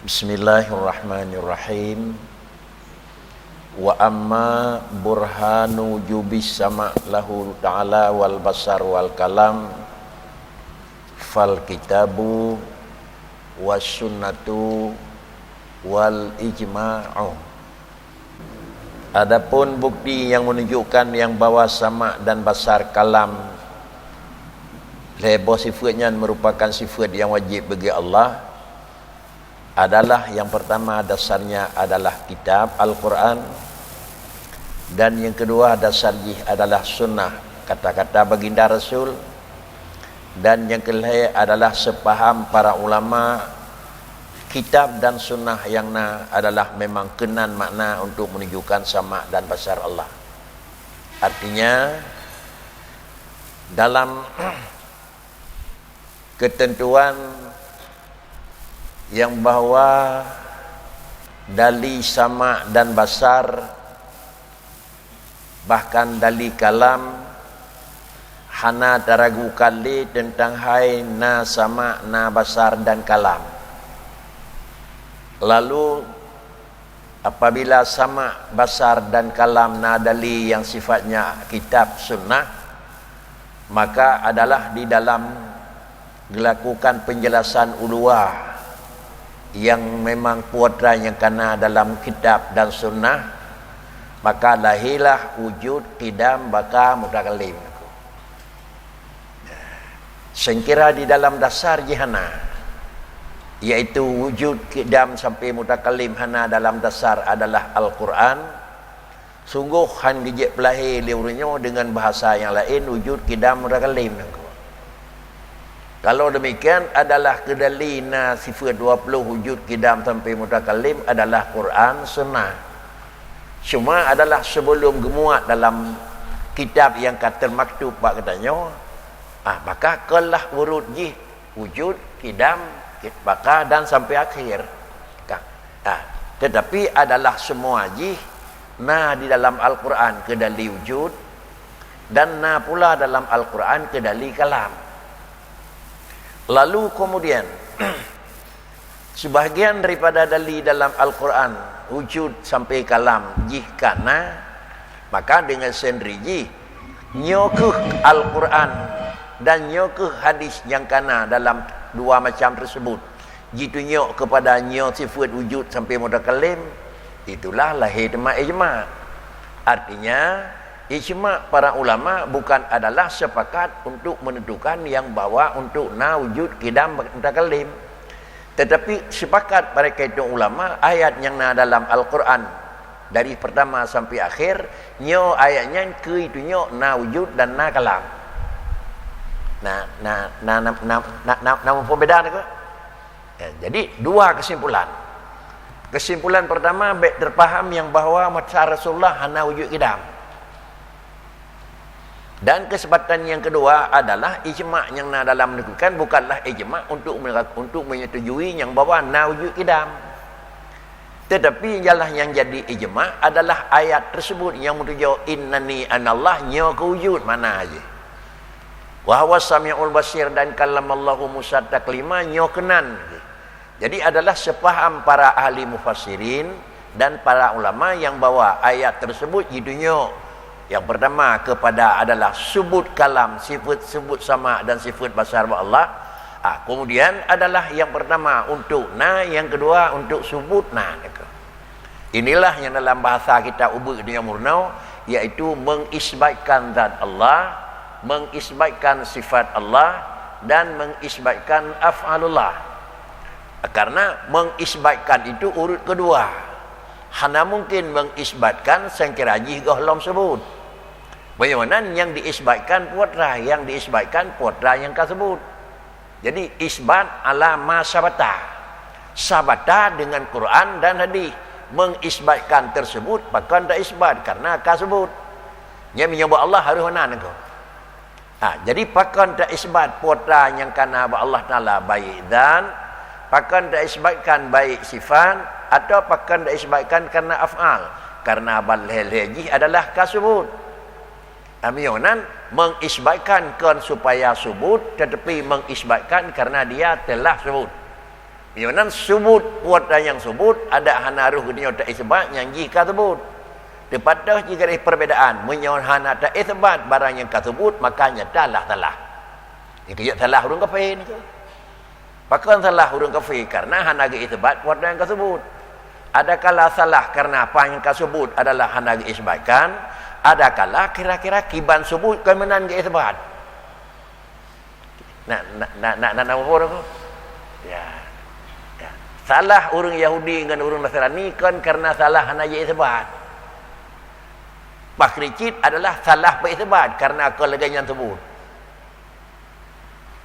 Bismillahirrahmanirrahim. Wa amma burhanu jubis sama lahu ta'ala wal basar wal kalam fal kitabu was sunnatu wal ijma'u. Adapun bukti yang menunjukkan yang bahwa sama dan basar kalam lebar sifatnya merupakan sifat yang wajib bagi Allah adalah yang pertama dasarnya adalah kitab Al-Quran, dan yang kedua dasarnya adalah sunnah kata-kata baginda Rasul, dan yang kelima adalah sepaham para ulama kitab dan sunnah yang adalah memang kenan makna untuk menunjukkan sama dan besar Allah. Artinya dalam ketentuan yang bahawa dali sama dan basar, bahkan dali kalam hana taragu kali tentang hai na sama na basar dan kalam. Lalu apabila sama basar dan kalam na dali yang sifatnya kitab sunnah, maka adalah di dalam dilakukan penjelasan uluah yang memang putra yang kena dalam kitab dan sunnah, maka lahirlah wujud qidam baka mutakalim. Sengkira di dalam dasar jihana, yaitu wujud qidam sampai mutakalim hana dalam dasar adalah Al-Quran. Sungguh han gejek pelahir liurnya dengan bahasa yang lain wujud qidam mutakalim. Kalau demikian adalah kedalina sifat 20 wujud qidam sampai mutakalim adalah Quran sunnah. Cuma adalah sebelum gemuat dalam kitab yang kata maktub pak katanya, maka kelah urut ji wujud qidam baka dan sampai akhir. Tetapi adalah semua ji di dalam Al-Quran kedali wujud, dan pula dalam Al-Quran kedali kalam. Lalu kemudian sebahagian daripada dalil dalam Al-Quran wujud sampai kalam jihkana, maka dengan sendiri nyokuh Al-Quran dan nyokuh hadis yang kana dalam dua macam tersebut, jitu nyok kepada nyok sifat wujud sampai mutakalim, itulah lahir ijma'. Artinya ijma' para ulama bukan adalah sepakat untuk menentukan yang bawa untuk wujud qidam mutakalim, tetapi sepakat mereka itu ulama ayat yang dalam Al-Quran dari pertama sampai akhir nyo ayatnya ke itu nyo wujud dan kalam. Nama perbedaan itu. Jadi dua kesimpulan. Kesimpulan pertama baik terpaham yang bahawa masa Rasulullah hana wujud qidam. Dan kesempatan yang kedua adalah ijma' yang dalam menentukan bukanlah ijma' untuk menyetujui yang bahawa wujud qidam. Tetapi ialah yang jadi ijma' adalah ayat tersebut yang menunjuk innani anallah nyo ke wujud mana aja. Wa huwa samiul basir dan kalamallahu Musa taklima nyo kenan. Jadi adalah sepaham para ahli mufassirin dan para ulama yang bawa ayat tersebut itu nyo. Yang pertama kepada adalah sebut kalam, sifat sebut sama dan sifat basar Allah. Kemudian adalah yang pertama untuk yang kedua untuk sebut Inilah yang dalam bahasa kita ubah dunia murnau, yaitu mengisbatkan zat Allah, mengisbatkan sifat Allah, dan mengisbatkan af'alullah. Karena mengisbatkan itu urut kedua. Hana mungkin mengisbatkan sengkiraji gohlom sebut. Bagaimana yang diisbatkan putra, yang diisbatkan putra yang tersebut. Jadi isbat ala ma sabata. Sabata dengan Quran dan hadis. Mengisbatkan tersebut bahkan tak isbat karena tersebut. Yang menyebut Allah harus mana engkau. Jadi bahkan tak isbat putra yang kana Allah Taala baik dan bahkan tak isbatkan baik sifat atau bahkan tak isbatkan karena af'al. Karena balheleji adalah tersebut. Amionan mengisbatkan supaya sebut, tetapi mengisbatkan karena dia telah sebut. Yang sebut buat yang sebut ada hana ruh dunia tak isbat yang jika sebut. Daripada jika ada perbezaan menyon hana tak isbat barang yang kasebut makanya dalah salah. Yang kaya salah urang kafir ni ke. Pakan salah urang kafir karena hana ge isbat buat yang kasebut. Adakala salah karena apa yang kasebut adalah hana ge isbatkan, adakala kira-kira kiban sebut kemenan ge isbat. Nak apa ya. Salah orang Yahudi dengan orang Nasrani kan karena salah hana je isbat. Bakricit adalah salah berisbat karena kelegangan sebut.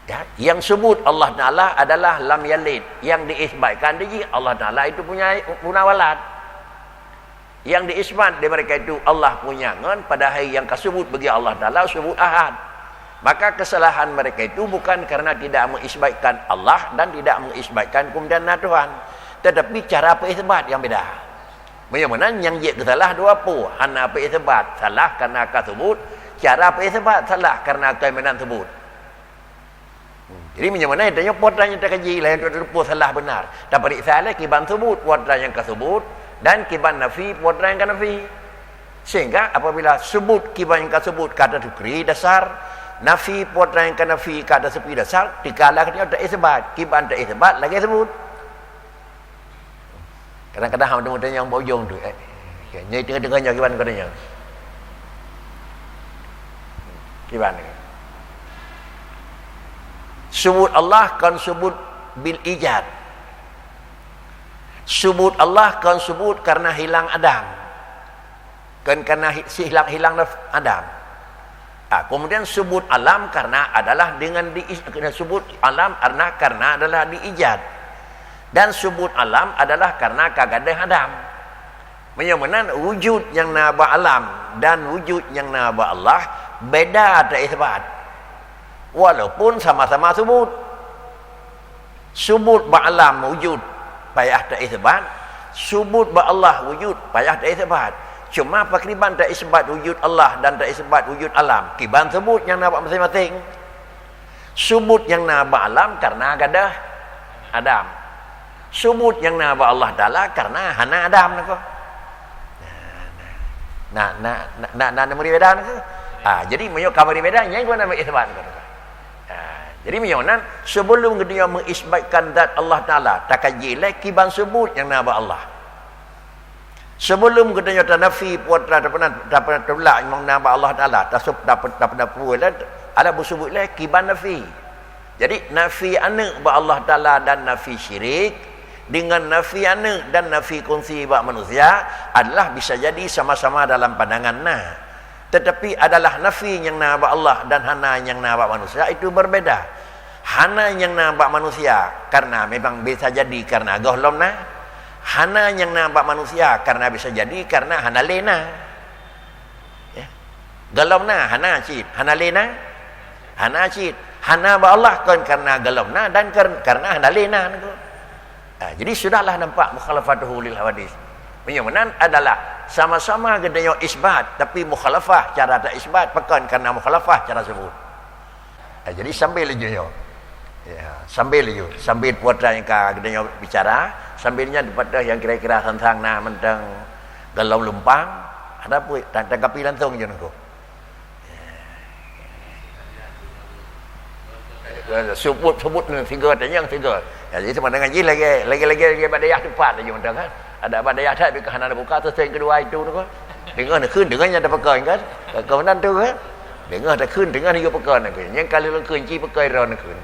Ya, yang sebut Allah Taala adalah lam yalid, yang diisbatkan dia Allah Taala itu punya walad. Yang diisbat dari mereka itu Allah punya ngan pada hari yang kasebut bagi Allah Taala sebut ahad. Maka kesalahan mereka itu bukan karena tidak mengisbatkan Allah dan tidak mengisbatkan kemudian Tuhan, tetapi cara penisbat yang beda. Bagaimana yang dia salah dua apa? Hana penisbat salah karena kasebut, cara penisbat salah karena kemenan sebut. Jadi bagaimana itu potanya tak kaji lain tu salah benar. Dapat salah kiban sebut potanya yang kasebut dan kiban nafi potanya yang nafi. Sehingga apabila sebut kiban yang kasebut kata tukri dasar, nafi potanya yang nafi kata sepi dasar, dikala dia tak isbat, kiban tak isbat lagi sebut. Kadang-kadang hang tengok yang bojong tu. Nyai tengah-tengahnya kiban katanya. Kiban ni. Sebut Allah kan sebut bil ijad. Sebut Allah kan sebut karena hilang Adam. Kan karena hilang Adam. Kemudian sebut alam karena adalah dengan sebut alam karena adalah diijad. Dan sebut alam adalah karena kagada Adam. Menyamanan wujud yang naba alam dan wujud yang naba Allah beda tak isbat. Walaupun sama-sama sebut. Sebut ba alam wujud payah tak isbat. Sebut ba Allah wujud payah tak isbat. Cuma pakriban tak isbat wujud Allah dan tak isbat wujud alam. Kiban sebut yang naba masing-masing. Sebut yang naba alam karena kagada Adam. Sebut yang nama Allah Taala karena hana Adam nako. Nak beda nako. Jadi menyo kamari beda nya gua nama isbat nako. Jadi menyonan sebelum dia mengisbatkan zat Allah Taala takajile kiban sebut yang nama Allah. Sebelum dia nafi puat dapat tolak yang nama Allah Taala dapat ada bersebut le kiban nafi. Jadi nafi anak ba Allah Taala dan nafi syirik dengan nafi anak dan nafi kongsi bak manusia adalah bisa jadi sama-sama dalam pandangan tetapi adalah nafi yang nabak Allah dan hana yang nabak manusia itu berbeda. Hana yang nabak manusia karena memang bisa jadi karena gohlom hana yang nabak manusia karena bisa jadi karena hana lena ya. Galom hana cid, hana lena hana cid, hana ba Allah kan karena galom dan karena hana lena jadi sudahlah nampak mukhalafatuhu lil hawadis. Menyamanan adalah sama-sama gedenya isbat tapi mukhalafah cara tak isbat pekan karena mukhalafah cara sebut. Jadi sambil je yo. Ya, sambil putra yang gedenya bicara, sambilnya daripada yang kira-kira tentang mentang galau lumpang ada pun tentang kapi langsung je nako. Sebut figure tanya yang figure. Jadi sama dengan ji lagi badayah tepat lagi mentang kan. Ada badayah tak bi kahana buka tu yang kedua itu tu kan. Dengar nak keun dengarnya ada pekan kan. Kemudian tu kan. Dengar ada keun dengar juga pekan nak. Yang kali lu keun ji pekai ron nak keun.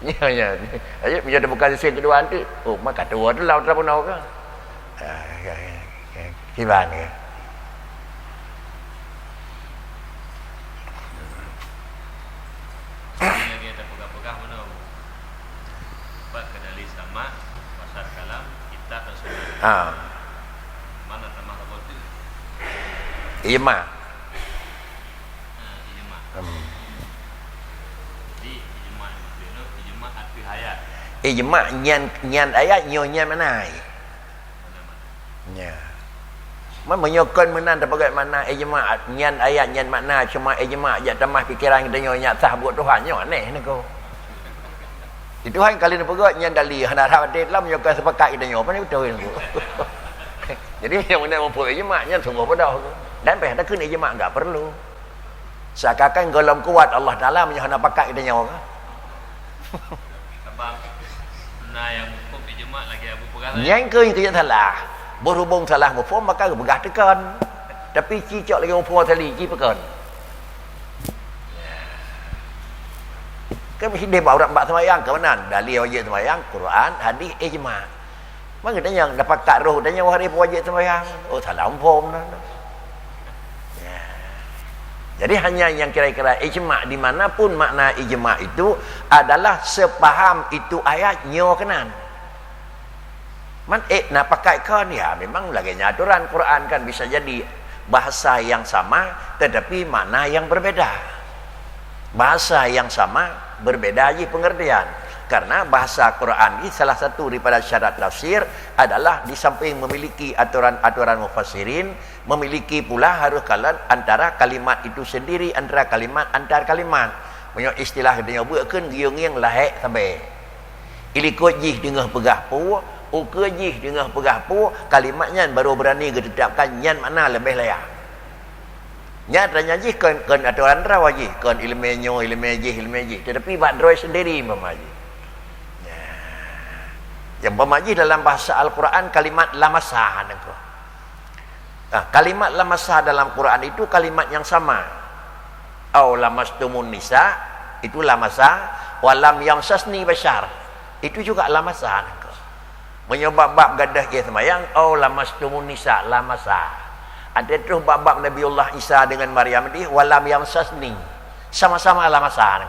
Ya. Aje bila ada buka yang kedua tu. Oh maka tua tu laut apa nak kan. Kiban ni. Mana nama robot itu? Ijma. Jadi ijma arti hayat. Ijma nyan ayat nyonya mana? Ya. Menyokon menan dapat mana ijma nyan ayat nyan makna cuma ijma aja tamah fikiran kita nyonya sah buat Tuhan nyo aneh ni kau. Itu hang kali ni pergi yang dali hendak hadir dalam yang sepakat kita nyoba ni betul ni. Jadi yang mana mempunyai ijma' nya sungguh pada tu. Dan pada kena ijma' enggak perlu. Seakan-akan golong kuat Allah Taala menyohana pakat kita nyawa. Sebab nah yang hukum ijma' lagi abu pegang. Yang ke yang salah. Berhubung salah mufhum maka begah tekan. Tapi cicak lagi mufhum tali ci pekan. Kan mesti dia bawa orang sembahyang ke mana? Dalil wajib sembahyang, Quran, hadis, ijma'. Mana tanya dapat kat roh tanya hari wajib sembahyang. Oh salah mufhum dah. Ya. Jadi hanya yang kira-kira ijma' di manapun makna ijma' itu adalah sepaham itu ayat nyo kenan. Man nak pakai kan ya memang lagi aturan Quran kan bisa jadi bahasa yang sama tetapi makna yang berbeda. Bahasa yang sama berbeda aja pengertian. Karena bahasa Quran ini salah satu daripada syarat tafsir adalah di samping memiliki aturan-aturan mufassirin, memiliki pula harus kalan antara kalimat itu sendiri antara kalimat antar kalimat. Punya istilah dia buatkan giung-giung lahek sampai. Ilikut jih dengah pegah pu, uke jih dengah pegah pu, kalimatnya baru berani ditetapkan nyan mana lebih layak. Nyatanya jih kan aturan rawa jih, kan ilmenyo ilmejih. Tetapi bak droi sendiri mamaji. Yang pemaji dalam bahasa Al-Quran kalimat lamasah. Nah, kalimat lamasah dalam Quran itu kalimat yang sama. Au lamastumun nisa itu lamasah, walam yamsasni bashar itu juga lamasah. Menyebab-bab gadah ke semayang, au lamastumun nisa lamasah. Ada terus bab-bab Nabiullah Isa dengan Maryam di walam yamsasni sama-sama lamasah.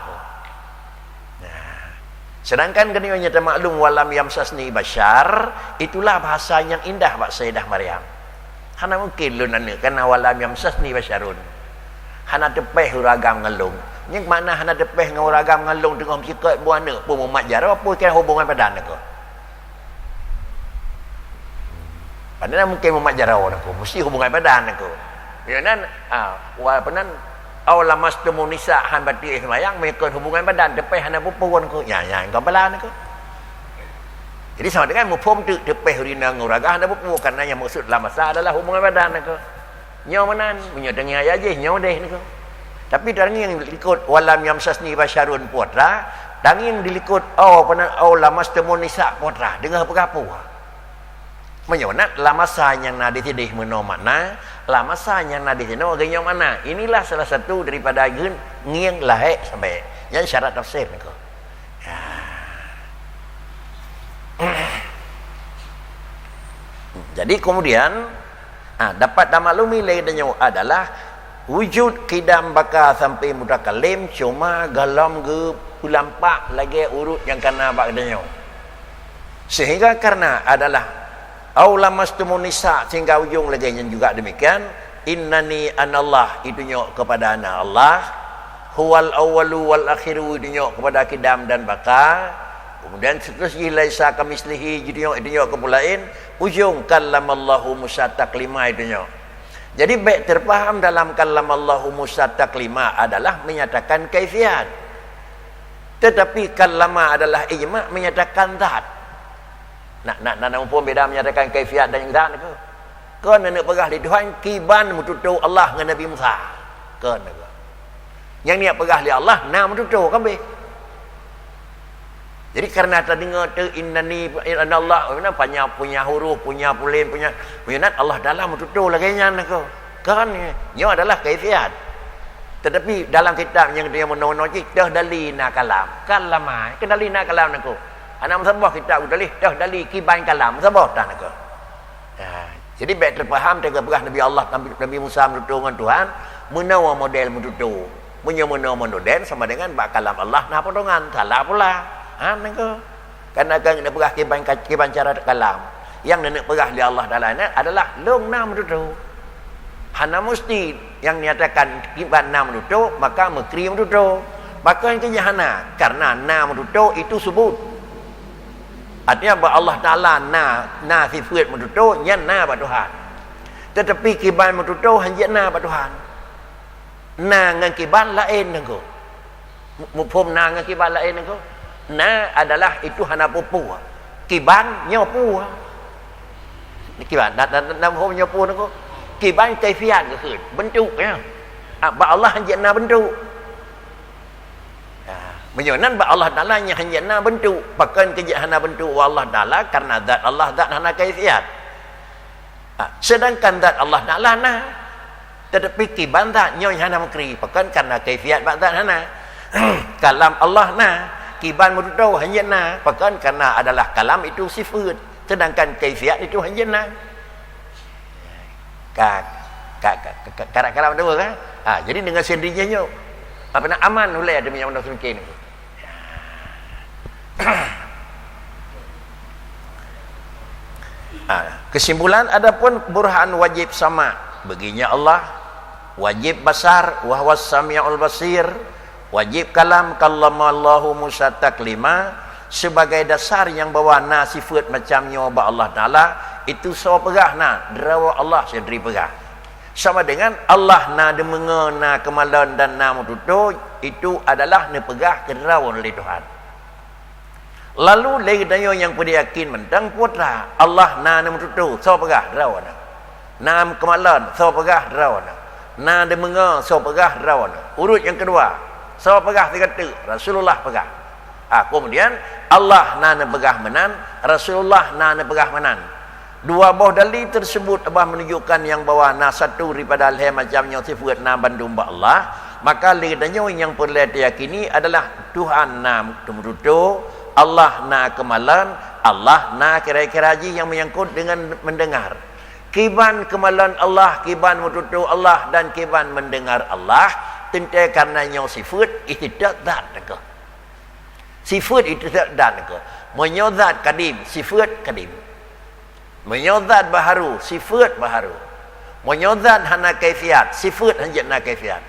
Sedangkan kena nyata maklum walam yamsasni bashar itulah bahasa yang indah Pak Sayyidah Maryam. Hana mungkin lu nana karena walam yamsasni basharun. Hana tepeh uragam ngelung. Yang mana hana tepeh dengan uragam ngelung tengah bercakap buana pun memakjar apa kira hubungan padan aku. Padahal mungkin memakjar aku mesti hubungan padan aku. Yanan walaupun aw lamastumun nisa han bati semayang mengikut hubungan badan tepeh hana pupuan ko ya engkau belan ko. Jadi sama dengan mufhum tepeh urina nguraga hana pupu karena yang maksud lamasa adalah hubungan badan ko. Nyaw manan punya dengar aja nyaw deh ko. Tapi dari yang dilikut walam yamsasni basyarun putra, dan yang dilikut aw lamastumun nisa putra dengar pegapu. Menyonat lamasa yang nadi tidih meno makna lamasa yang nadi tidih agaknya mana. Inilah salah satu daripada ngiang lahek sampai yang syarat tafsir ko. Ya. Jadi kemudian dapat maklumi lainnya adalah wujud kidam baka sampai mutakalim cuma galam ge pulampak lagi urut yang kena bakdanya. Sehingga karena adalah au lamastumun nisa sehingga ujung lagi yang juga demikian innani anallah itu nyok kepada ana Allah huwal awwalu wal akhiru itu nyok kepada kidam dan baka kemudian seterusnya laisa kamislihi itu nyok kepulain ujung kallamallahu Musa taklima itu nyok. Jadi baik terpaham dalam kallamallahu Musa taklima adalah menyatakan kaifiat, tetapi kallama adalah ijma' menyatakan zat. Nak pun beda menyatakan kaifiat dan yang zat ke. Kan nak pegah di Tuhan kiban mututu Allah dengan Nabi Musa. Kan ke. Yang niat pegah di Allah nak mututu kan be. Jadi karena terdengar tu innani Allah punya huruf, punya pulin, punya nat Allah dalam mututu lagi nya ke. Kan nya adalah kaifiat. Tetapi dalam kitab yang dia menolong dah dalina kalam. Kalamai, kendalina kalam nak. Anak sabah kita udalih dah dali kiban kalam sabah tak nak. Ya, jadi baik terfaham tegak-tegak Nabi Allah Nabi Musa menutup dengan Tuhan menawa model menutup. Menawa model sama dengan bak kalam Allah nah potongan salah pula. Nak. Karena kan nak pegah kiban cara kalam. Yang nak pegah di Allah Taala adalah long nah menutup. Hana mesti yang nyatakan kiban nah menutup maka mekri menutup. Maka yang hana karena nah menutup itu sebut. Artinya bahawa Allah Ta'ala na sifat menutup yang na pada Tuhan. Tetapi kiban menutup hanya na pada Tuhan. Na dengan kiban lain nengko. Mufhum na dengan kiban lain nengko. Na adalah itu hana pupu. Kiban nyopu. Kiban nam hom nyopu tu. Kiban kaifiat ke khut. Bentuk ya. Ba Allah hanya bentuk. Menyonan ba Allah Taala nya hanya bentuk. Bahkan kejahana bentuk Allah Taala karena zat Allah zat hana kaifiat. Sedangkan zat Allah Taala nah. Tetapi kiban zat nyoy hana makri. Bahkan karena kaifiat ba zat hana. Kalam Allah nah. Kiban mudau hanya na, bahkan karena adalah kalam itu sifat, sedangkan kaifiat itu hanya na. Karam tu kan? Jadi dengan sendirinya apa nak aman oleh ada yang mungkin. Kesimpulan adapun burhan wajib sama baginya Allah, wajib basar wa huwas samiul basir. Wajib kalam kallamallahu Musa taklima sebagai dasar yang bawa na sifat macamnya ba Allah Taala itu sawa pegah na derawa Allah sendiri pegah. Sama dengan Allah na demenga na kemalan dan na mututu itu adalah ne pegah kederawa oleh Tuhan. Lalu lagi tanya yang pada yakin mentang putra Allah na mututu sawa pegah derawa na. Na kemalan sawa pegah derawa na. Na demenga sawa pegah derawa na. Urut yang kedua sawa pegah kata Rasulullah pegah. Kemudian Allah nana pegah menan, Rasulullah nana pegah menan. Dua buah dalil tersebut abah menunjukkan yang bawa na satu daripada hal macamnya sifat na bandung ba Allah, maka lidahnya yang perlu diyakini adalah Tuhan na kemudutu, Allah na kemalan, Allah na kira-kira yang menyangkut dengan mendengar. Kiban kemalan Allah, kiban mudutu Allah dan kiban mendengar Allah. Tentu karenanya sifat itu tidak zat ke. Sifat itu tidak zat ke. Menyozat kadim, sifat kadim. Menyozat baharu, sifat baharu. Menyozat hana kaifiat, sifat hanya na kaifiat.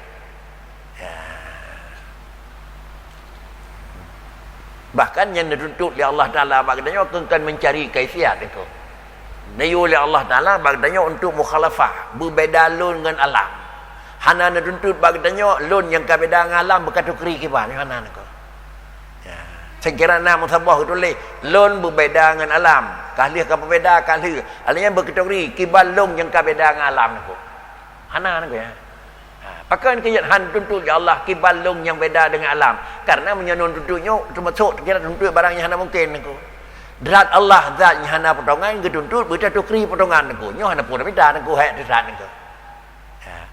Bahkan yang dituntut oleh Allah Taala bagdanya akan mencari kaifiat itu. Nayu oleh Allah Taala bagdanya untuk mukhalafah, berbeza lun dengan alam. Hana na tuntut bagdanya lun yang kabeda ngalam berkategori kiban hana nak. Sekira na musabah tu le lun berbeza dengan alam. Kahli ka berbeza kahli. Alanya berkategori kiban lun yang kabeda ngalam nak. Hana nak ya. Pakan kejat han tuntut ya Allah kiban lun yang beda dengan alam. Karena menyenun tuntutnya termasuk kira tuntut barang yang hana mungkin nak. Zat Allah zat yang hana potongan getuntut berkategori potongan nak. Nyo hana pun beda nak hai zat nak.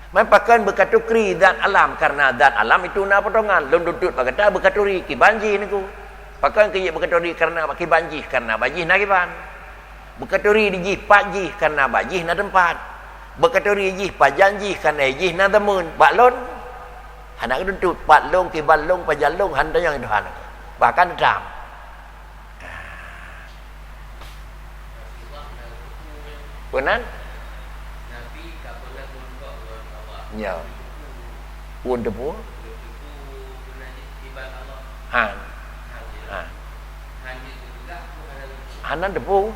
Mempakan berkategori zat alam karena zat alam itu na potongan lun dudut berkata berkategori kibanji niku pakan ke berkategori karena kibanji karena bajih na kiban berkategori dijih pajih karena bajih na tempat berkategori jih pajanji karena jih na temun baklon anak dudut patlong kibalong pajalong handa yang Tuhan bahkan dam benar ya. Pun depu. Han. Hanan depu.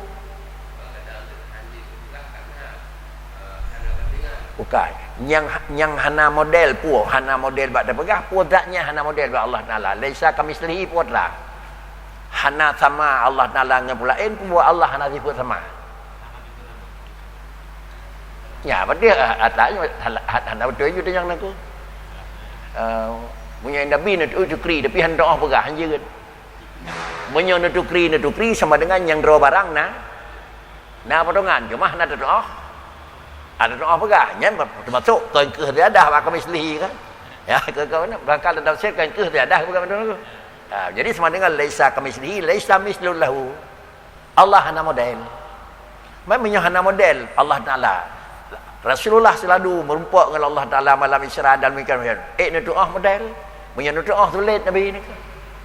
Bukan. Yang hana model pu, hana model bak dapegah pu zatnya hana model bak Allah Taala. Laisa kamislihi puatlah. Hana sama Allah Taala dengan pulain pu Allah hana sifat sama. Ya, pada ataknya hana betul itu yang nak. Punya Nabi nak tukri tapi han doa pegah han jeut. Punya nak tukri sama dengan yang doa barang na potongan cuma na doa. Ada doa pegah nya termasuk keun ke tiadah ba kamislihi kan. Ya, kau nak berangkat dalam tafsir keun ke tiadah bukan betul. Jadi sama dengan laisa kamislihi laisa mislul lahu. Allah hana model. Memangnya hana model Allah Taala. Rasulullah selalu merumpak dengan Allah Taala malam Isra dan Mi'raj. Nak doa model. Punya doa sulit Nabi ni.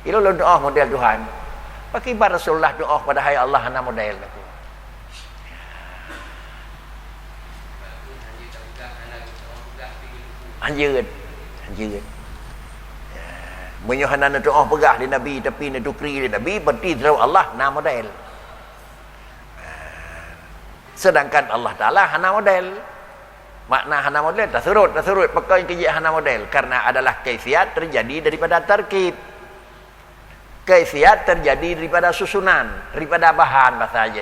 Itu doa model Tuhan. Pakai bar Rasulullah doa pada hai Allah hana model aku. Anjir. Punya hana doa pegah di Nabi tapi nak tukri di Nabi berarti terus Allah na model. Sedangkan Allah Taala hana model. Makna hana model tak surut pakai kerja hana model karena adalah kaifiat terjadi daripada tarkib. Kaifiat terjadi daripada susunan, daripada bahan bahasa aja.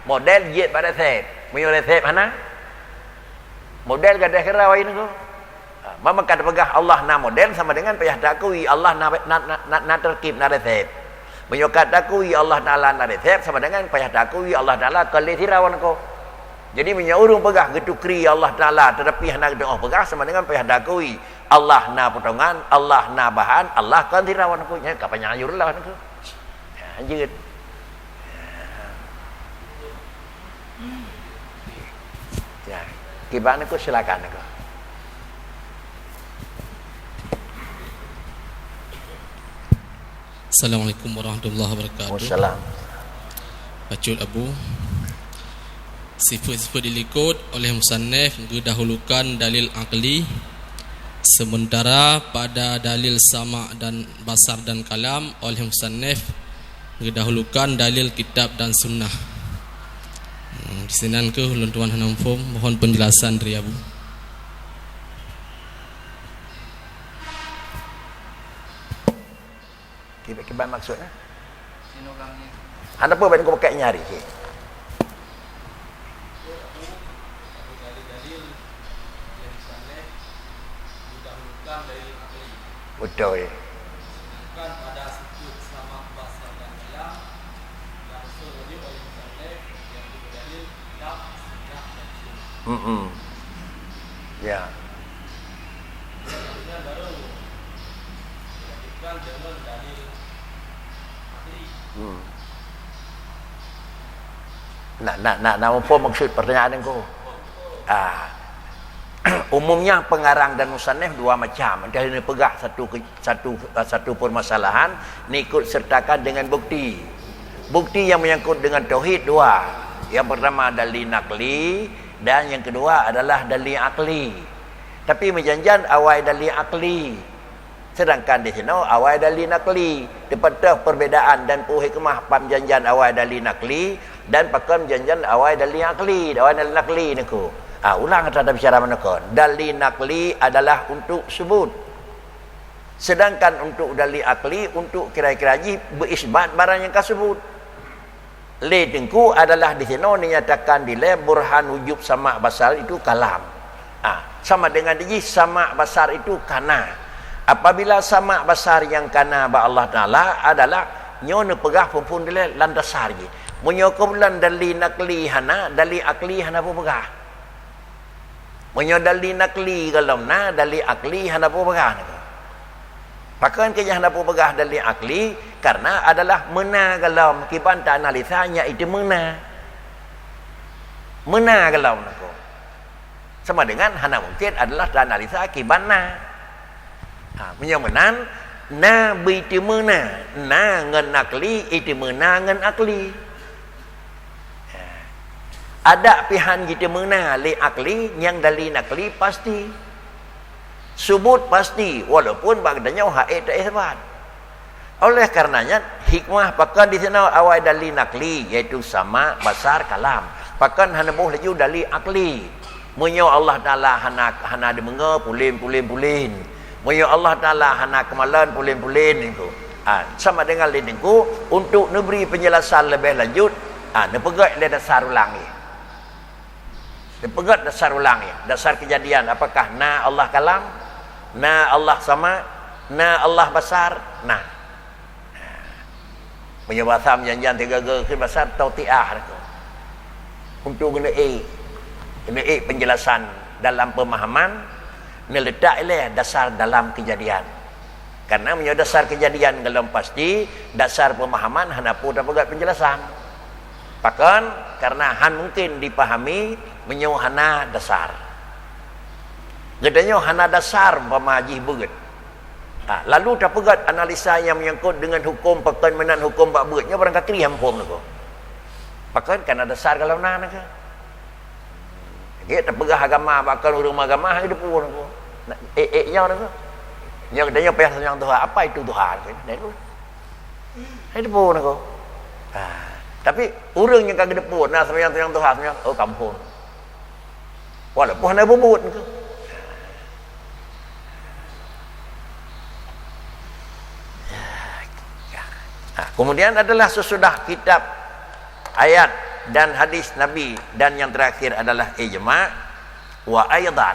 Model je pada resep. Punya resep mana? Model kada kira wain ko. Mama kada pegah Allah na model sama dengan payah dakui Allah na terkib na resep. Punya kata dakui Allah Taala na resep sama dengan payah dakui Allah Taala kali tirawan ko. Jadi punya urung pegah gitu kri Allah Taala tetapi hendak doa pegah sama dengan payah dakui Allah na potongan, Allah na bahan, Allah kan tirawan ko nya kapanya ayur lah ko. Anjir. Ya, gimana ko silakan ko. Assalamualaikum warahmatullahi wabarakatuh. Wassalam. Bacul Abu. Sifat-sifat dilikut oleh musannif didahulukan dalil akli, sementara pada dalil sama dan basar dan kalam oleh musannif didahulukan dalil kitab dan sunnah. Di sini ke ulun tuan hanamfum mohon penjelasan dari Abu. Kibat maksudnya? Anda pun kau pakai nyari ke? Betul ya. Ya. Nak apa maksud pertanyaan engkau? Umumnya pengarang dan musannif dua macam. Dia ini pegah satu permasalahan, ni ikut sertakan dengan bukti. Bukti yang menyangkut dengan tauhid dua. Yang pertama dalil nakli dan yang kedua adalah dalil akli. Tapi menjanjian awal dalil akli. Sedangkan di sini awal dalil nakli. Dapatlah perbezaan dan hikmah perjanjian awal dalil nakli dan pakam janjian awal dalil akli. Awal dalil nakli ni ku. Ulang kata bicara mana kon. Dalil nakli adalah untuk sebut. Sedangkan untuk dalil akli untuk kira-kira berisbat barang yang kasebut. Le tengku adalah di sini dinyatakan di le burhan wujub sama basar itu kalam. Sama dengan di sama basar itu kana. Apabila sama basar yang kana ba Allah Taala adalah nyono pegah pun dile landasar ji. Munyo kebulan dalil nakli hana, dalil akli hana pun pegah. Munyo dalil nakli galamna, dalil akli hana pun pegah. Pakan ke hana pun pegah dalil akli karena adalah mena galam kiban ta analisanya itu mena. Mena galam nako. Sama dengan hana mungkin adalah ta analisa kibana. Menyamenan na biti mena na ngan akli itu mena ngan akli. Ada pihan gitu mena li akli yang dalil nakli pasti subut pasti walaupun bagdanya haid tak isbat. Oleh karenanya hikmah pakan di sana awal dalil nakli iaitu sama basar kalam. Pakan hana boleh laju dalil akli. Munyo Allah Taala hana demenga pulin. Munyo Allah Taala hana kemalan pulin itu. Sama dengan lidingku untuk memberi penjelasan lebih lanjut, nepegat le dasar ulang ni. Nepegat dasar ulang ni, dasar kejadian apakah na Allah kalam, na Allah sama, na Allah basar, nah. Punya bahasa janjian tiga ke basar tautiah tu. Untuk kena penjelasan dalam pemahaman neletak le dasar dalam kejadian. Karena punya dasar kejadian dalam pasti dasar pemahaman hana pun dapat penjelasan. Bahkan karena han mungkin dipahami menyo hana dasar. Gedanya hana dasar pemaji beget. Lalu dapat analisa yang menyangkut dengan hukum pakan menan hukum bak begetnya barang kakri hampom nako. Bahkan karena dasar kalau nak ke. Kita pegah agama bakal rumah agama hidup pun nako. Nya nako. Nya gedanya payah sayang Tuhan. Apa itu Tuhan? Hidup pun nako. Tapi orang yang kagak deput nah sayang Tuhan sayang kampung. Walaupun ada bubut nako. Kemudian adalah sesudah kitab, ayat dan hadis Nabi, dan yang terakhir adalah ijma' wa aidan.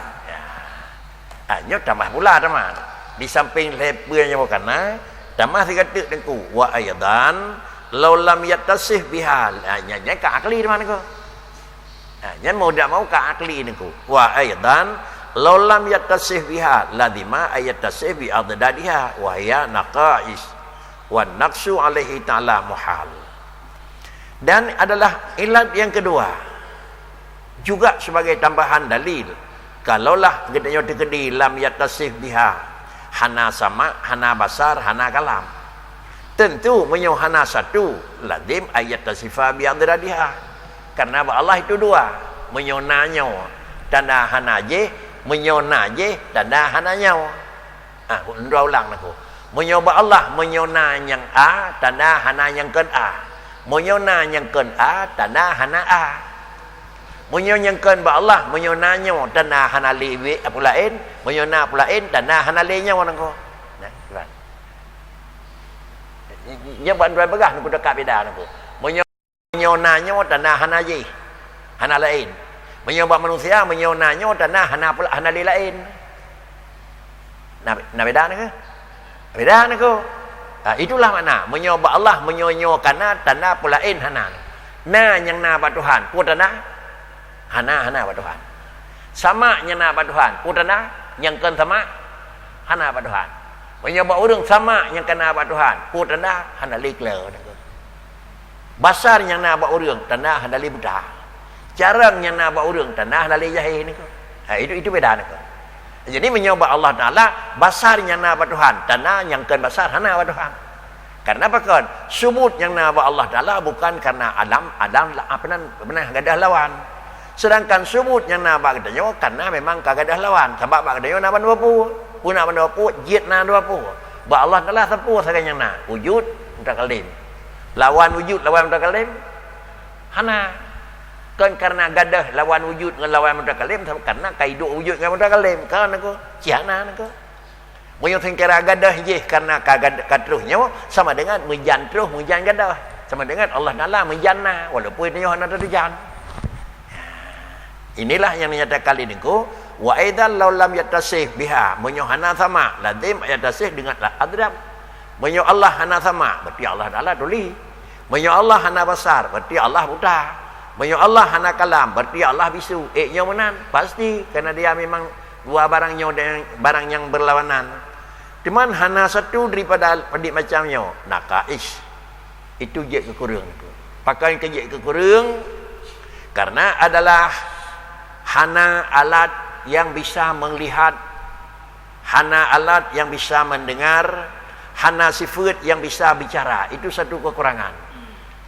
Hanya tambah pula teman. Di samping lepanya bukan tambah dikata dengku wa aidan law lam yattasih bihal. Hanya ka akli teman ko. Hanya mau tak mau ka akli dengku. Wa aidan law lam yattasih bihal ladima ayattasih bi adadadiha wa hiya naqais wa naqsu alaihi ta'ala muhal. Dan adalah ilat yang kedua juga sebagai tambahan dalil, kalaulah kita nyoti lam yatasih biha hana sama, hana basar, hana kalam, tentu menyo hana satu lazim ayat tasifa bi adradiha, karena Allah itu dua, menyo nanyo tanda hana je, menyo naje tanda hana nyaw. Undang ulang aku menyoba Allah menyona yang a tanda hana yang ken a, menyona yang ken a tanda hana a, menyona yang ken ba Allah menyona nyo tanda hana liwi apulain, menyona apulain tanda hana le nyo nang ko. Nah, kan. Nya ban dua begah nu dekat beda nang ko. Menyona nyo tanda hana je, hana lain. Menyoba manusia menyona nyo tanda hana le lain. Nah beda nang ko. Beda nako. Itulah makna menyoba Allah menyonyo kana tanda pulain hana. Na yang na ba Tuhan, putana hana ba Tuhan. Sama yang na ba Tuhan, putana yang kan sama hana ba Tuhan. Menyoba urang sama yang kana ba Tuhan, putana hana likle nako. Basar yang na ba urang tanda hana li buta. Carang yang na ba urang tanda hana li jahil nako. Itu beda nako. Jadi menyoba Allah Ta'ala basarnya naba Tuhan, tanah yang ken basar hana wa Tuhan. Karena apa kan? Subut yang naba Allah Ta'ala bukan karena Adam apa benar gadah lawan. Sedangkan subut yang naba gadah karena memang kagadah lawan. Sebab gadah naba dua pu, puna dua pu, jid na dua pu. Ba Allah Ta'ala sepu sakanya na wujud mutakalim. Lawan wujud lawan mutakalim hana. Kan karena gadah lawan wujud dengan lawan mutakalim, karena kaidu wujud dengan mutakalim kan aku ciana aku munyo kira gadah je karena kadruhnya sama dengan menjan terus menjan gadah sama dengan Allah Taala menjanna walaupun dia hana terjan. Inilah yang dinyatakan ini ku wa aidan law lam yatasih biha munyo hana sama lazim yatasih dengan adram. Munyo Allah hana sama berarti Allah Taala tuli. Munyo Allah hana basar berarti Allah buta. Menyo Allah hana kalam berarti Allah bisu. Nya menan pasti karena dia memang dua barangnya dan barang yang berlawanan. Cuman hana satu daripada pedik macamnya nakais. Itu je kekurang tu. Pakai ke je kekurang karena adalah hana alat yang bisa melihat, hana alat yang bisa mendengar, hana sifat yang bisa bicara. Itu satu kekurangan.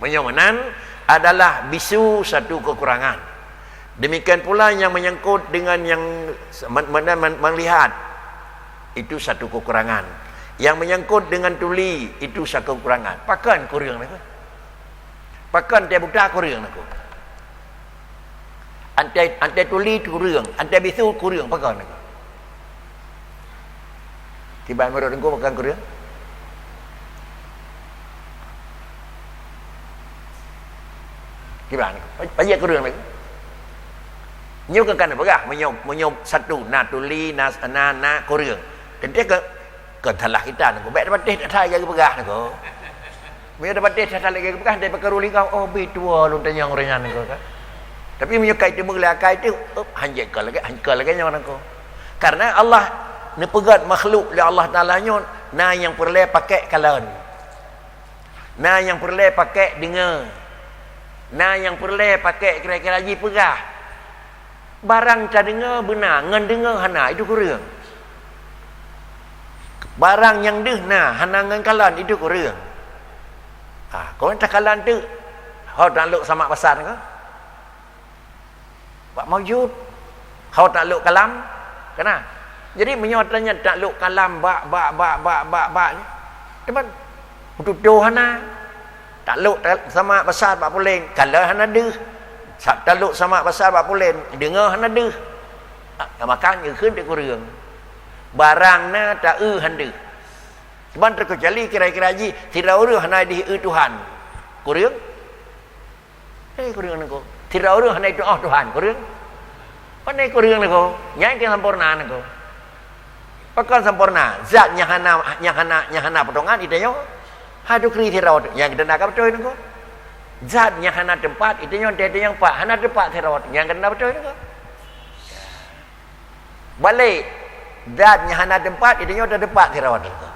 Menyo menan adalah bisu satu kekurangan. Demikian pula yang menyangkut dengan yang melihat itu satu kekurangan. Yang menyangkut dengan tuli itu satu kekurangan. Pakan kurang aku. Pakan dia buta kurang aku. Antai tuli kurang, antai bisu kurang pakan aku. Tiba menurut engkau pakan kurang? Gimana? Banyak kurang lagi. Nyo kan apa? Menyo satu na tuli na kurang. Dan dia ke telah kita nak. Baik dapat dia tak lagi pegah nak. Menyo dapat dia tak lagi pegah dia pakai ruli kau. Oh betul lu tanya orang nak kan. Tapi menyo kait dia mula kait dia hanjek lagi nyo nak. Karena Allah ni pegat makhluk oleh Allah Taala nyo na yang perlu pakai kalan. Na yang perlu pakai dengar. Nah yang perlu pakai kira-kira haji pegah. Barang tak dengar benar, ngan dengar hana itu kurang. Barang yang deh nah hana ngan kalan itu kurang. Kau tak kalan tu, kau tak luk sama pasar ke? Bak maujud. Kau tak luk kalam, kena. Jadi menyotanya tak luk kalam bak ni. Teman, betul hana. Takluk sama besar pak pulen kalau hana deh takluk sama besar pak pulen dengar hana deh makanyaขึ้น dia kurang barang na tak hande Ban terkecuali kira-kira ji tidak urus hana di Tuhan. Kurang? Kurang nako. Tidak urus hana itu Tuhan. Kurang? Pandai kurang nako. Yang ke sempurna nako. Pakan sempurna. Zat yang hana potongan itu yo. Hadu kri tidak yang kita nak betul nako. Zat yang hana tempat itu yo tete yang pak hana tempat tidak yang kena betul nako. Balik zat yang hana tempat itu yo tempat tidak nako.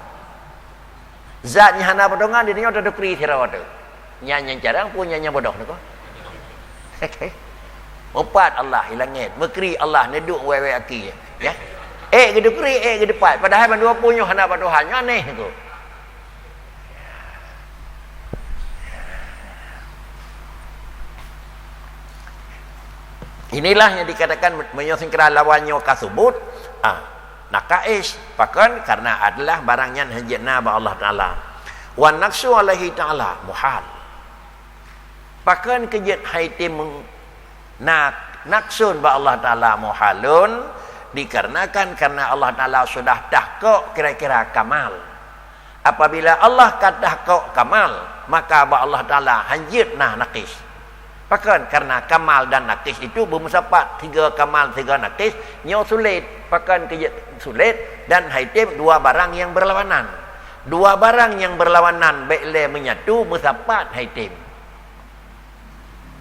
Zat yang hana potongan itu yo ada kri tidak ada. Yang jarang punya yang bodoh nako. Okay. Empat Allah hilangit, mekri Allah neduk wewe aki ya. Gede kri gede pat padahal dua punya hana Tuhan aneh tu. Inilah yang dikatakan menyingkira lawannya kasubut. Nakaish pakan karena adalah barangnya hajatna ba Allah Taala. Wa naqsu alaihi taala muhal. Pakan kejat haitim naksun ba Allah Taala muhalun dikarenakan karena Allah Taala sudah tahqiq kira-kira kamal. Apabila Allah tahqiq kamal, maka ba Allah Taala hajatna naqis. Pakan karena kamal dan naqis itu bermusapat, 3 kamal 3 naqis, nyo sulit. Pakan kejat sulit dan haitim dua barang yang berlawanan. Dua barang yang berlawanan baiklah menyatu musapat haitim.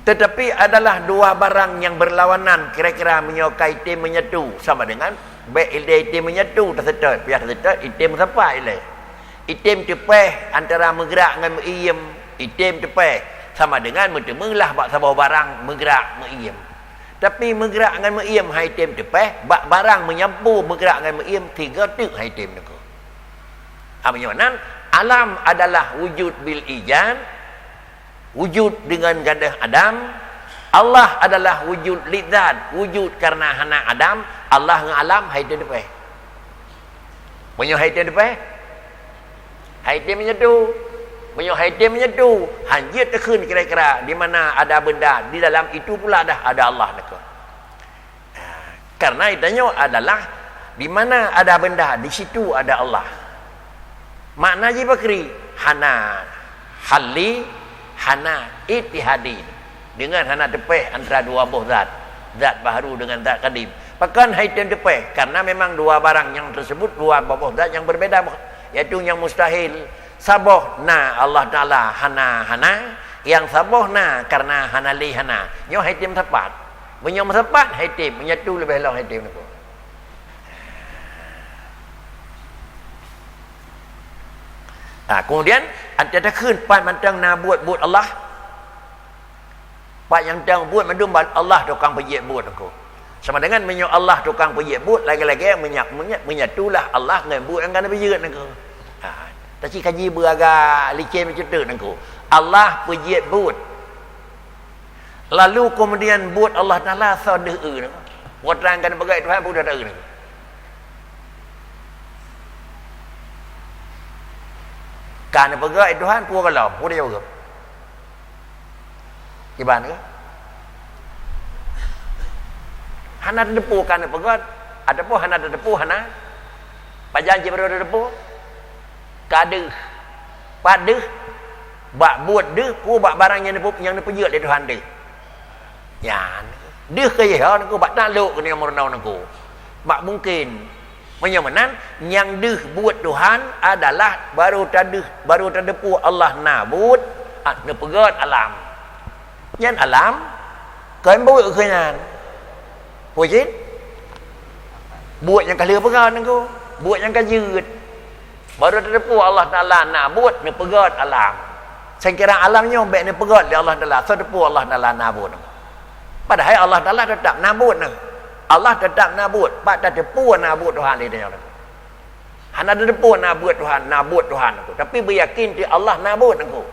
Tetapi adalah dua barang yang berlawanan kira-kira menyokai itim menyatu sama dengan baik itim menyatu tersetot pihak tersetot itim siapa ilai itim tepeh antara menggerak dengan meiyem itim tepeh sama dengan mentemulah bak sabah barang menggerak meiyem tapi menggerak dengan meiyem hai itim tepeh bak barang menyampu menggerak dengan meiyem 3 tuk hai itim niku apa alam adalah wujud bil ijad wujud dengan gadah Adam. Allah adalah wujud lidzat, wujud karena hana Adam. Allah dengan alam haitim depan. Punya haitim depan. Haitim menyatu. Punya haitim menyatu. Hanjit tekun kira-kira di mana ada benda, di dalam itu pula dah ada Allah nak. Karena itanya adalah di mana ada benda, di situ ada Allah. Makna ji bakri hana hali hana ittihadi dengan hana tepeh antara dua buah zat baharu dengan zat kadim. Pakan haitim tepeh karena memang dua barang yang tersebut dua buah zat yang berbeda iaitu yang mustahil saboh na Allah Taala hana yang saboh na karena hana li hana nyo haitim tepat menyo tepat haitim menyatu lebih long haitim niku. Kemudian antara khun pan mantang na buat Allah. Pak yang tang buat mandum Allah tukang pejit buat aku. Sama dengan menyo Allah tukang pejit buat lagi-lagi menyatulah Allah dengan buat yang kana pejit aku. Tapi kaji beraga licin macam tu aku. Allah pejit buat. Lalu kemudian buat Allah Taala sadeh aku. Buat terangkan bagai Tuhan buat ada aku. Karena pegang Tuhan pun kalau pun dia juga. Gimana? Hana depu karena pegang ada pun hana depu hana. Pajanji baru depu. Kadeh, padeh, bak buat deh, pu bak barang yang depu dia Tuhan deh. Ya, deh kaya aku bak takluk kena murnau aku. Bak mungkin menyamanan yang deh buat Tuhan adalah baru terdepu Allah nabut nepegat alam yang alam kan buat kenyan wujud buat yang kali pegang aku buat yang kajut baru terdepu Allah Taala nabut nepegat alam saya kira alamnya baik nepegat di Allah Taala terdepu Allah Taala nabut padahal Allah Taala tetap nabut Allah tetap nabut, pak tak depu nabut Tuhan dia. Hana depu nabut Tuhan aku. Tapi beryakin di Allah nabut aku.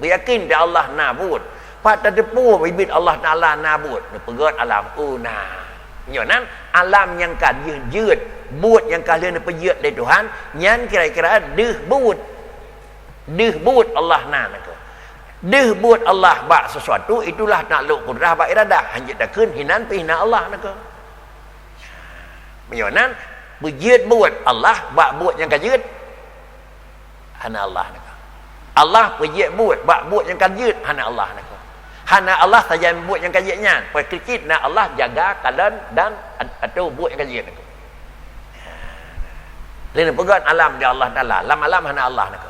Beryakin di Allah nabut. Pak tak depu bibit Allah Taala nabut. Pegat alam una. Nyonan alam yang kajut, buat yang kalian pejut dari Tuhan, nyan kira-kira deh buat Allah aku. Deh buat Allah bak sesuatu itulah takluk kudrah bak iradah. Hanjit takun hinan pihna Allah aku. Menyonan bejut buat Allah bak buat yang kajut hana Allah nak. Allah pergi buat yang kajit hana Allah nak. Hana Allah saja buat yang kajitnya. Perkecit nak Allah jaga kalian dan atau buat yang kajit nak. Lain pegang alam dia Allah Taala. Alam hana Allah nak.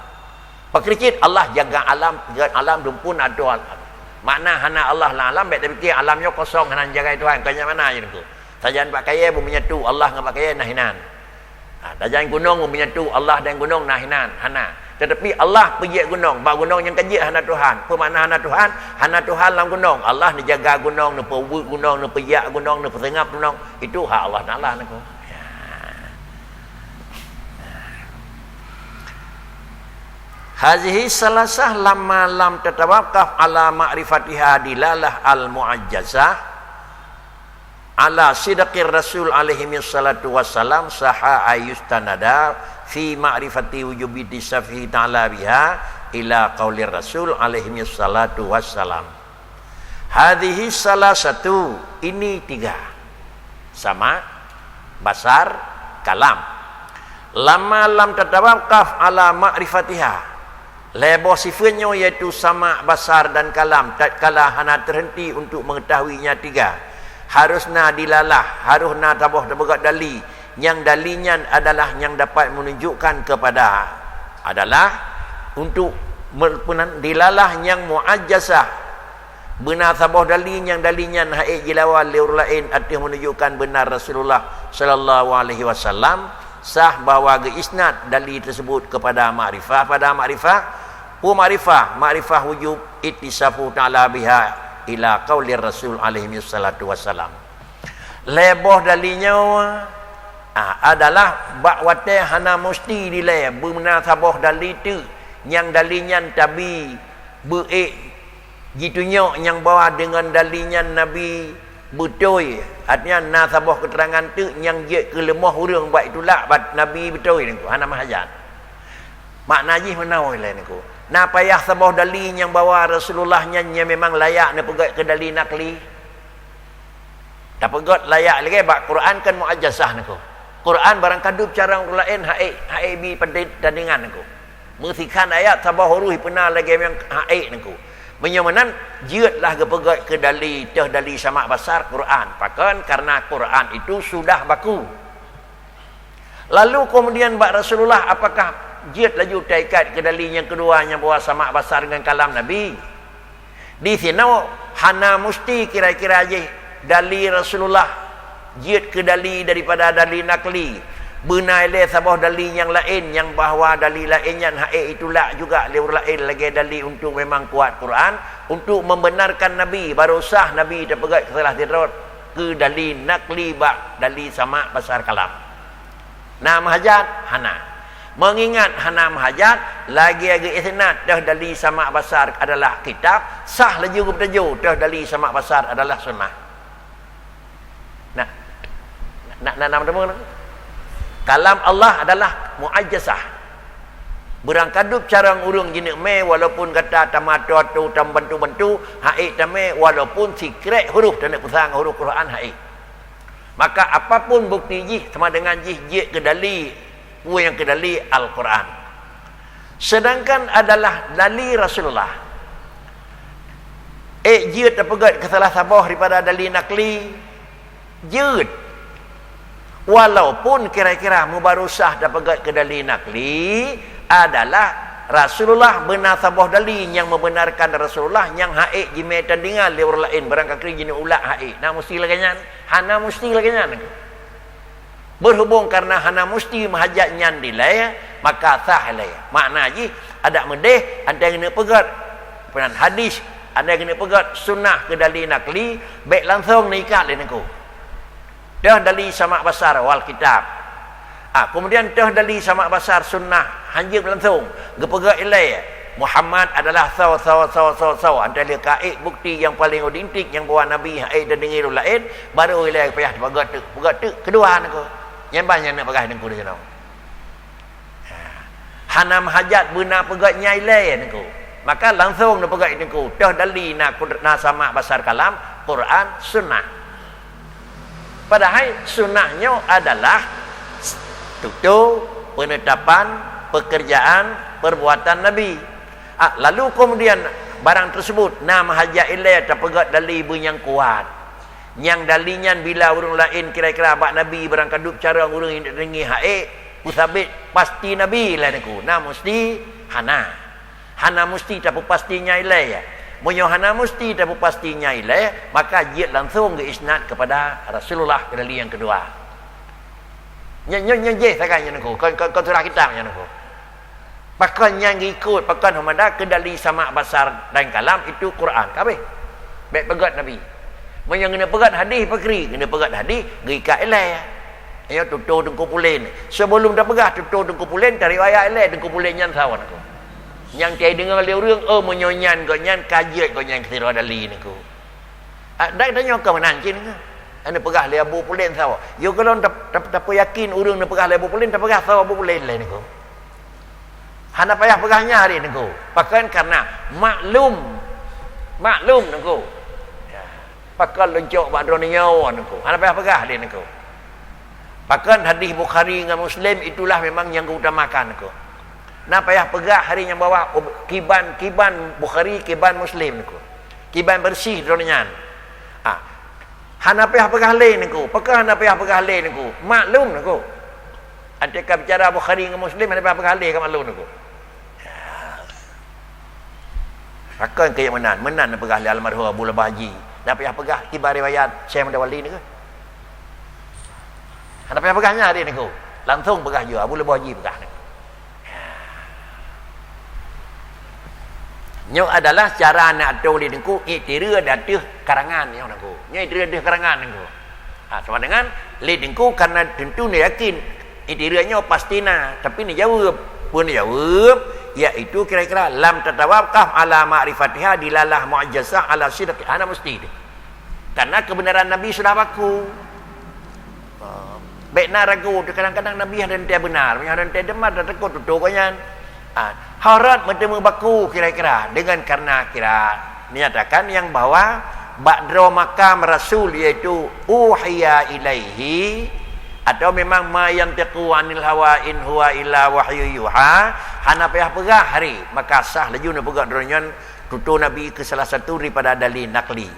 Perkecit Allah jaga alam dumpun ada alam. Makna hana Allah lah alam baik tapi alamnya kosong hana jaga Tuhan. Kanya mana je nak. Saja pak kaya pun menyatu Allah dengan pak kaya nahinan. Dajan gunung menyatu Allah dan gunung nahinan hana. Tetapi Allah pergi gunung, bab gunung yang kecil hana Tuhan. Apa makna hana Tuhan? Hana Tuhan dalam gunung. Allah ni jaga gunung, ni pewut gunung, ni peyak gunung, ni persengap gunung. Itu hak Allah Taala nak. Hazihi salasah lamma lam tatawaqaf ala ma'rifatiha dilalah al-mu'ajjazah ala sidqir rasul alaihi wassalatu wassalam saha ayustanada fi ma'rifati wujubi tisafi ta'ala biha ila qaulir rasul alaihi wassalatu wassalam. Hadhihi salah satu, ini tiga, sama, basar, kalam. Lama lam tatawaqaf ala ma'rifatiha, lebo sifatnya iaitu sama, basar dan kalam, tatkala hana terhenti untuk mengetahuinya tiga, harusna dilalah, harusna tabah terbegat dali, yang dalinya adalah yang dapat menunjukkan kepada adalah untuk dilalah yang muajjazah, benar tabah dali yang dalinya haid jilawa liur lain arti menunjukkan benar Rasulullah sallallahu alaihi wasallam, sah bahawa isnad dali tersebut kepada makrifah, pada makrifah makrifah wujub ittisafu ta'ala biha ila qaulir rasul alaihi wassalatu wassalam. Leboh dalinya adalah bakwate hana mesti dileh benar sabah dali tu yang dalinya tabi beik gitunya yang bawa dengan dalinya nabi betul, artinya nasabah keterangan tu yang dia ke lemah hurung buat itulah nabi betul ni hana mahajat makna ji menawai lain aku na payah sabah dali yang bawa Rasulullah nya memang layak nak pegat ke dali nakli tak pegat layak lagi bab Quran kan muajjazah aku Quran barang kadup cara orang lain haid bi tandingan aku mengsikan ayat sabah huruf pernah lagi yang haid aku menyamanan jiatlah kepegat ke dali teh dali sama basar Quran pakan karena Quran itu sudah baku. Lalu kemudian bak Rasulullah apakah jiat laju taikat ke dali yang kedua yang bawa sama basar dengan kalam Nabi di sini hana mesti kira-kira aja dali Rasulullah jiat ke dali daripada dali nakli benar le sabah dali yang lain yang bahawa dali lain yang haid itulah juga liur lain lagi dali untuk memang kuat Quran untuk membenarkan Nabi baru sah Nabi terpegat salah tidur ke dali nakli bak dali sama basar kalam. Nah mahajat hana mengingat hana mahajat lagi isnad dah dali sama basar adalah kitab sah laju bertajuk dah dali sama basar adalah sunnah. Nak temu kalam Allah adalah muajjazah. Berangkadup carang urung jenis me walaupun kata tamato tu tam bantu haid tame walaupun secret huruf dan pusang huruf Quran haid. Maka apapun bukti jih sama dengan jih ke dali yang ke dali Al-Quran. Sedangkan adalah dali Rasulullah. Jih terpegat ke salah sabah daripada dali nakli jih walaupun kira-kira mubarusah dapat ke dali nakli adalah Rasulullah benar sabah dali yang membenarkan Rasulullah yang haid jime tandingan liur lain barangkali jenis ulak haid nah mesti laginya hana mesti laginya berhubung karena hana mesti mahajat nyan dilay maka sah lay makna ji ada medeh ada yang kena pegat penan hadis ada yang kena pegat sunnah ke dali nakli baik langsung nikah lain aku dah dali sama basar wal kitab. Kemudian dah dali sama basar sunnah hanjib langsung. Gepegak ilai Muhammad adalah saw antara kaid bukti yang paling odintik yang bawa Nabi haid dan dengar lain baru ilai payah pegat tu kedua aku. Yang banyak nak pegang dengan dia tahu. Hana mahajat benar pegat nyai lain aku. Maka langsung nak pegat dengan dah dali nak sama basar kalam Quran sunnah. Padahal sunnahnya adalah tutur penetapan pekerjaan perbuatan Nabi. Lalu kemudian barang tersebut nama hajat ilai terpegat dalil yang kuat. Yang dalinya bila urang lain kira-kira abad Nabi berangkadup cara urang ringi haik usabit pasti Nabi lah niku. Nah mesti hana mesti tak pastinya ilai ya. Munyo hana mesti tak pastinya ilai, maka dia langsung ke isnad kepada Rasulullah dalil yang kedua. Nyen sakanya niku. Kau surah kitab nya niku. Pakan yang ikut pakan hamada ke dalil sama basar dan kalam itu Quran kabeh. Baik pegat Nabi. Mun yang kena pegat hadis pakri, kena pegat hadis gikat ilai. Ya tutur dengku pulen. Sebelum dah pegah tutur dengku pulen dari ayat ilai dengku pulen nyan sawan aku. Yang tiai dengar dia urang menyonyan kau nyan kajiat kau nyan kesira dalil niku. Dak tanya kau menancin ke? Anda pegah le abu pulen sawa. Yo kalau tak yakin urang nak pegah le abu pulen tak pegah sawa abu pulen le niku. Hana payah pegahnya hari niku. Pakan karena maklum niku. Ya. Pakan loncok badron nyawa niku. Hana payah pegah dia niku. Pakan hadis Bukhari dengan Muslim itulah memang yang keutamakan niku. Nah payah pegah hari yang bawa kiban Bukhari, kiban Muslim niku. Kiban bersih dronyan. Hana payah pegah le niku. Pakan hana payah pegah le niku. Maklum niku. Antika bicara Bukhari dengan Muslim hana payah pegah le ke maklum niku. Akan ke yang menan nak pegah li almarhum Abu Labah Haji. Nak payah pegah tiba riwayat Syekh Muhammad Wali ni ke? Nak payah pegahnya hari ni ke? Langsung pegah juga Abu Labah Haji pegah ni. Nyo adalah cara nak tulis ni ku iktira datih karangan yang nak ku. Nyo iktira datih karangan ni ku. Sama dengan li ni ku karena tentu ni yakin iktiranya pastina tapi ni jawab pun jawab iaitu kira-kira lam tatawaqaf ala ma'rifatiha dilalah mu'jazah ala sidq ana mesti dia. Karena kebenaran Nabi sudah baku. Baik nak ragu kadang-kadang Nabi ada ente benar, ada ente demar dan takut tutur kanyan. Harat bertemu baku kira-kira dengan karena kira menyatakan yang bahwa ba'da makam Rasul iaitu uhiya ilaihi atau memang ma yantiqu anil hawa in huwa illa wahyu yuha hana payah pegah hari maka sah laju nak pegah dronyan tutur Nabi ke salah satu daripada dalil nakli.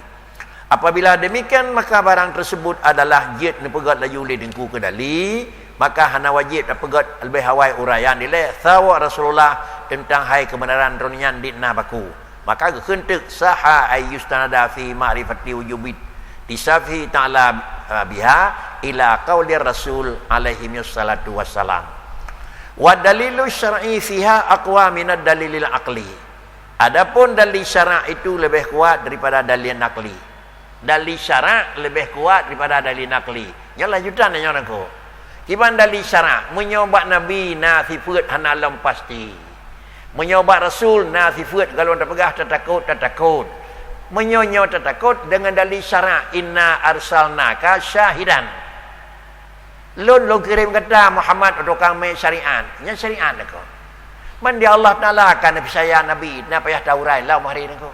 Apabila demikian maka barang tersebut adalah jid nak pegah laju le dengku ke dalil maka hana wajib nak pegah lebih hawai urayan dile sawa Rasulullah tentang hai kebenaran dronyan ditna baku maka kehentuk saha ayyustanada fi ma'rifati wujubit disafi ta'ala biha ila qauli Rasul alaihi wassalatu wassalam. Wa dalilu syar'i fiha aqwa minad dalilil aqli. Adapun dalil syara' itu lebih kuat daripada dalil nakli. Dalil syara' lebih kuat daripada dalil nakli. Yang lanjutan nanya aku. Kiban dalil syara' menyobat Nabi na sifat hana lam pasti. Menyobat Rasul na sifat kalau tak pegah tak takut. Menyonyo takut dengan dalil syara' inna arsalnaka syahidan. Lo kirim kata Muhammad untuk kami syariat. Yang syariat aku. Man dia Allah Taala akan percaya Nabi, nak payah taurai lah hari ni aku.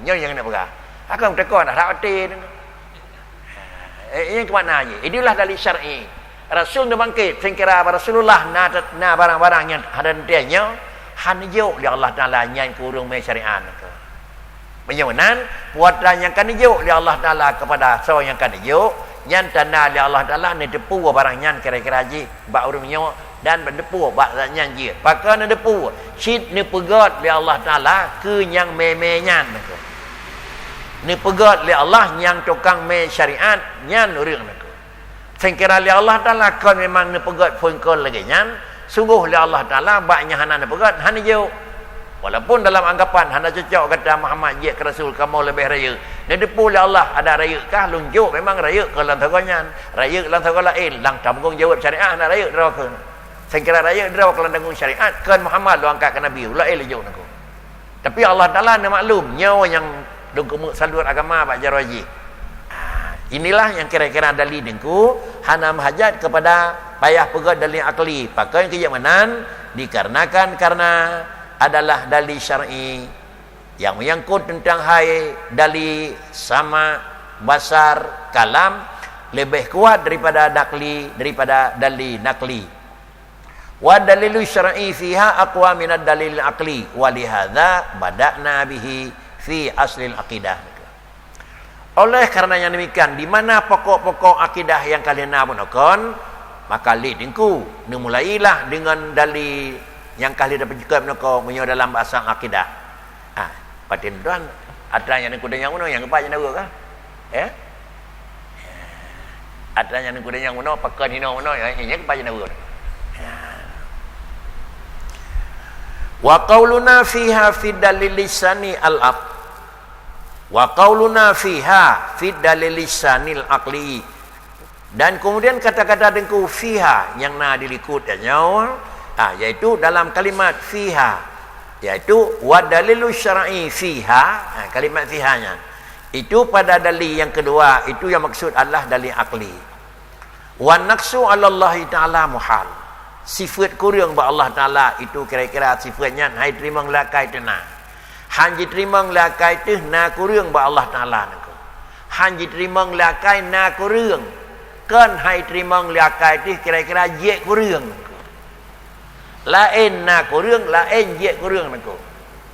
Nyo yang nak pegah. Aku takut dah rawatin. Ini ke mana aja? Inilah dalil syar'i. Rasul nak bangkit, singkira Rasulullah na barang-barang yang ada dia hanjo dia Allah Taala nyan kurung mai syariat aku. Menyamanan puatan yang kan hijuk dia Allah Taala kepada seorang yang kan hijuk yang tanda dia Allah Taala ni depu barang nyan kira-kira ji bak urang nyo dan depu bak nyan ji pakai ni depu sit ni pegat dia Allah Taala ke yang meme nyan aku ni pegat dia Allah yang tukang me syariat nyan urang aku singkira dia Allah Taala kan memang ni pegat pun kol lagi nyan sungguh dia Allah Taala baknya hana ni pegat hana hijuk. Walaupun dalam anggapan hana cocok kata Muhammad je ke Rasul kamu lebih raya. Dia depu oleh Allah ada raya kah lunjuk memang raya ke lantarannya. Raya lantaran lain lang tanggung jawab syariat nak raya draw ke. Singkira raya draw ke tanggung syariat kan Muhammad lu angkat ke Nabi lain lunjuk aku. Tapi Allah Taala nak maklum nyawa yang dengku salur agama Pak Jaraji. Inilah yang kira-kira dalil dengku hana mahajat kepada payah pegat dalil akli. Pakai kejamanan dikarenakan karena adalah dalil syar'i yang menyangkut tentang hai dalil sama basar kalam lebih kuat daripada nakli daripada dalil nakli. wa dalilu syar'i fiha aqwa min ad-dalil aqli wa li hadza bada'na bihi fi aslil aqidah. Oleh kerana yang demikian, di mana pokok-pokok akidah yang kalian nak gunakan, maka lidinku mulailah dengan dalil yang kalian dapat juga gunakan dalam bahasa akidah. Patin tuan ada yang kuda yang uno yang apa yang dua kah? Ada yang kuda yang uno pakai hino uno yang apa yang dua. Wa qauluna fiha fi dalil lisani al-ab. Wa qauluna fiha fi dalil lisanil aqli. Dan kemudian kata-kata dengku fiha yang na dilikutnya yaitu dalam kalimat fiha, yaitu wa dalilu syar'i fiha, kalimat fihanya itu pada dalil yang kedua, itu yang maksud adalah dalil akli. Wa naqsu 'ala Allah taala muhal, sifat kurang ba Allah taala itu kira-kira sifatnya hai terima lakai tena, hanji terima lakai teh na kurang ba Allah taala nako, hanji terima lakai na kurang kan hai terima lakai teh kira-kira je kurang, lain na kurang lain je kurang nako.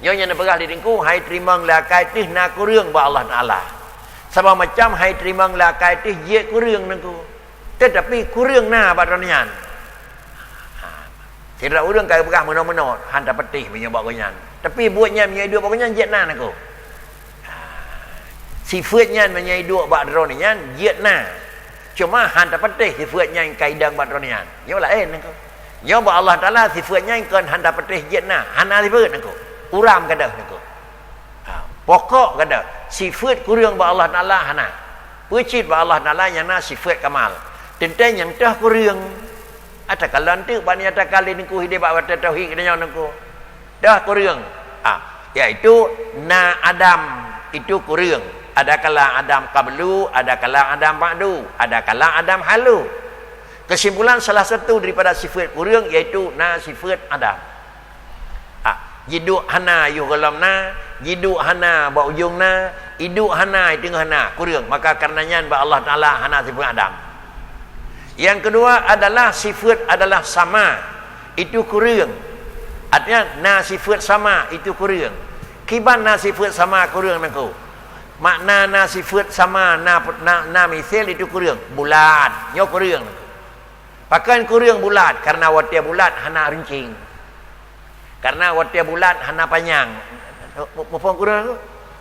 Nyonya nak perah di dengku hai terima lakai teh na kurang ba Allah taala, sama macam hai terima lakai teh je kurang nako, tetapi kurang na ba donian. Tidak urang kaya perah meno-meno handa petih punya bawa konyan, tapi buatnya punya dua bawa konyan je na nako. Sifatnya punya dua bawa donian je na, cuma handa petih sifatnya yang kaidang ba donian. Nyo lain nako. Nyo ba Allah taala sifatnya yang kan handa petih je na, hana sifat nako. Uram kada nako. Pokok kada sifat kurang ba Allah taala hana. Pucit ba Allah taala yang na sifat kamal. Tentang yang tah kurang. Ada kalan tu bani ada kali niku hidup ba tauhid kada nako. Dah kurang. Iaitu na Adam itu kurang. Ada kala Adam qablu, ada kala Adam ba'du, ada kala Adam halu. Kesimpulan salah satu daripada sifat kurang iaitu na sifat Adam. Jiduk hana yu galamna, jiduk hana ba ujungna, iduk hana tengah hana kurang. Maka karenanya ba Allah taala hana sifat Adam. Yang kedua adalah sifat adalah sama, itu kurang. Artinya na sifat sama itu kurang. Kiban na sifat sama kurang nako. Makna na sifat sama na misal itu kurang. Bulat, nyo kurang. Pakan kurang bulat karena watia bulat hana rincing. Karena watia bulat hana panjang. Mufang kurang tu.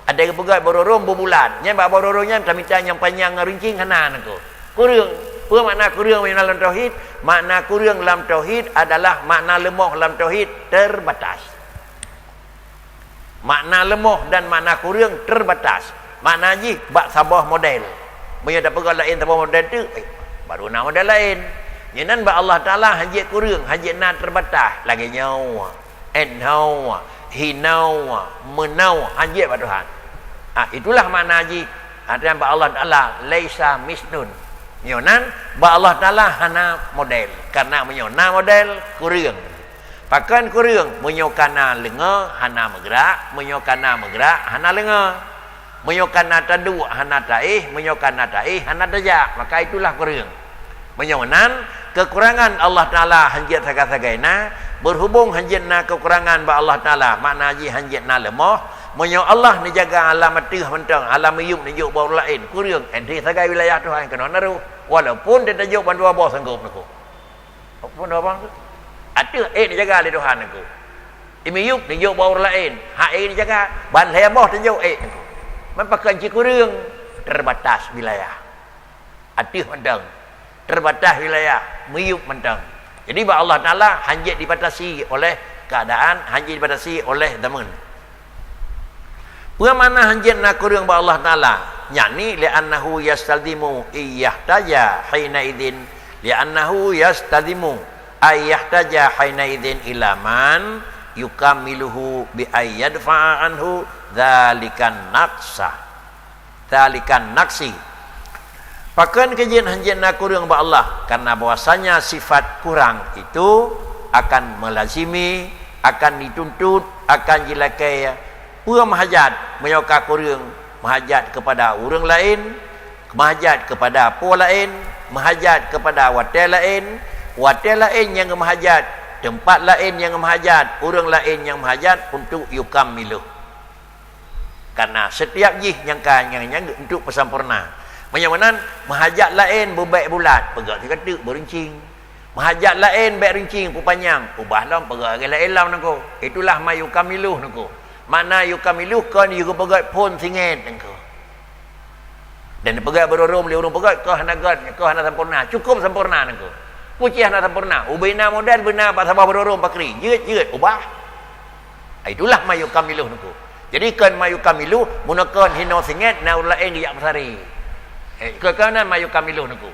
Ada yang pegat bororong bulat. Nya ba bororongnya tamita yang panjang rincing hana nako. Kurang. Apa makna kurang dalam tauhid? Makna kurang dalam tauhid adalah makna lemah dalam tauhid terbatas. Makna lemah dan makna kurang terbatas. Makna ji bak sabah model. Punya tak pegat lain sabah model tu, baru nak model lain. Nyenan ba Allah taala hajat kurang, hajat na terbatas. Lagi nyawa. Enhawa, hinawa, menawa, hajat ba Tuhan. Itulah makna ji. Artinya ba Allah taala laisa misnun. Nyonan ba Allah taala hana model. Karena menyona model kurang. Pakan kurang menyokana lenga hana megrak, menyokana megrak hana lenga. Menyokana tadu hana taih, menyokana taih hana dajak. Maka itulah kurang. Menyonan kekurangan Allah taala hanjat sagai-sagaina, berhubung hanjatna kekurangan ba Allah taala, makna ji hanjatna lemah, menyo Allah ni jaga alam matih mentang, alam yuk ni juk baur lain, kurang enti sagai wilayah Tuhan kena naru, walaupun dia tajuk bantu apa sanggup naku. Apa apa? Ada ni jaga li Tuhan naku. Imi yuk ni juk baur lain, hak ni jaga, ban heboh tajuk naku. Mempakan ci kurang terbatas wilayah. Atih mentang terbatas wilayah meyuk mentang. Jadi ba Allah taala hanjat dibatasi oleh keadaan, hanjat dibatasi oleh zaman. Apa makna hanjat na kurang ba Allah taala? Yani li'annahu yastalzimu iyyahtaja hina idzin, li'annahu yastalzimu ayyahtaja hina idzin ila man yukamiluhu bi ayyadfa anhu dzalikan naqsa. Dzalikan naqsi. Pakan kajian hanjat na kurang ba Allah, karena bahwasanya sifat kurang itu akan melazimi, akan dituntut, akan jilakai pura mahajat, menyoka kurang mahajat kepada orang lain, mahajat kepada apa lain, mahajat kepada watai lain yang mahajat tempat lain yang menghajat, orang lain yang menghajat untuk yukammiluh. Karena setiap jih yang untuk pesempurna. Macam menghajat lain berbaik bulat, pegak kata berincing. Menghajat lain baik rincing pun panjang, ubahlah pegak lain lah nangko. Itulah mayukamiluh nangko. Mana yukamiluh kan you pegat pun singit nangko. Dan pegat berorom li urung pegat kau hana sempurna, cukup sempurna nangko. Pucih hana sempurna, ubaina modal benar pak sabar berorom pakri. Jeut ubah. Itulah mayukamiluh nangko. Jadi kan mayukamiluh munakon hino singit na lain dia besari. Kekanan mayukamiluh nangko.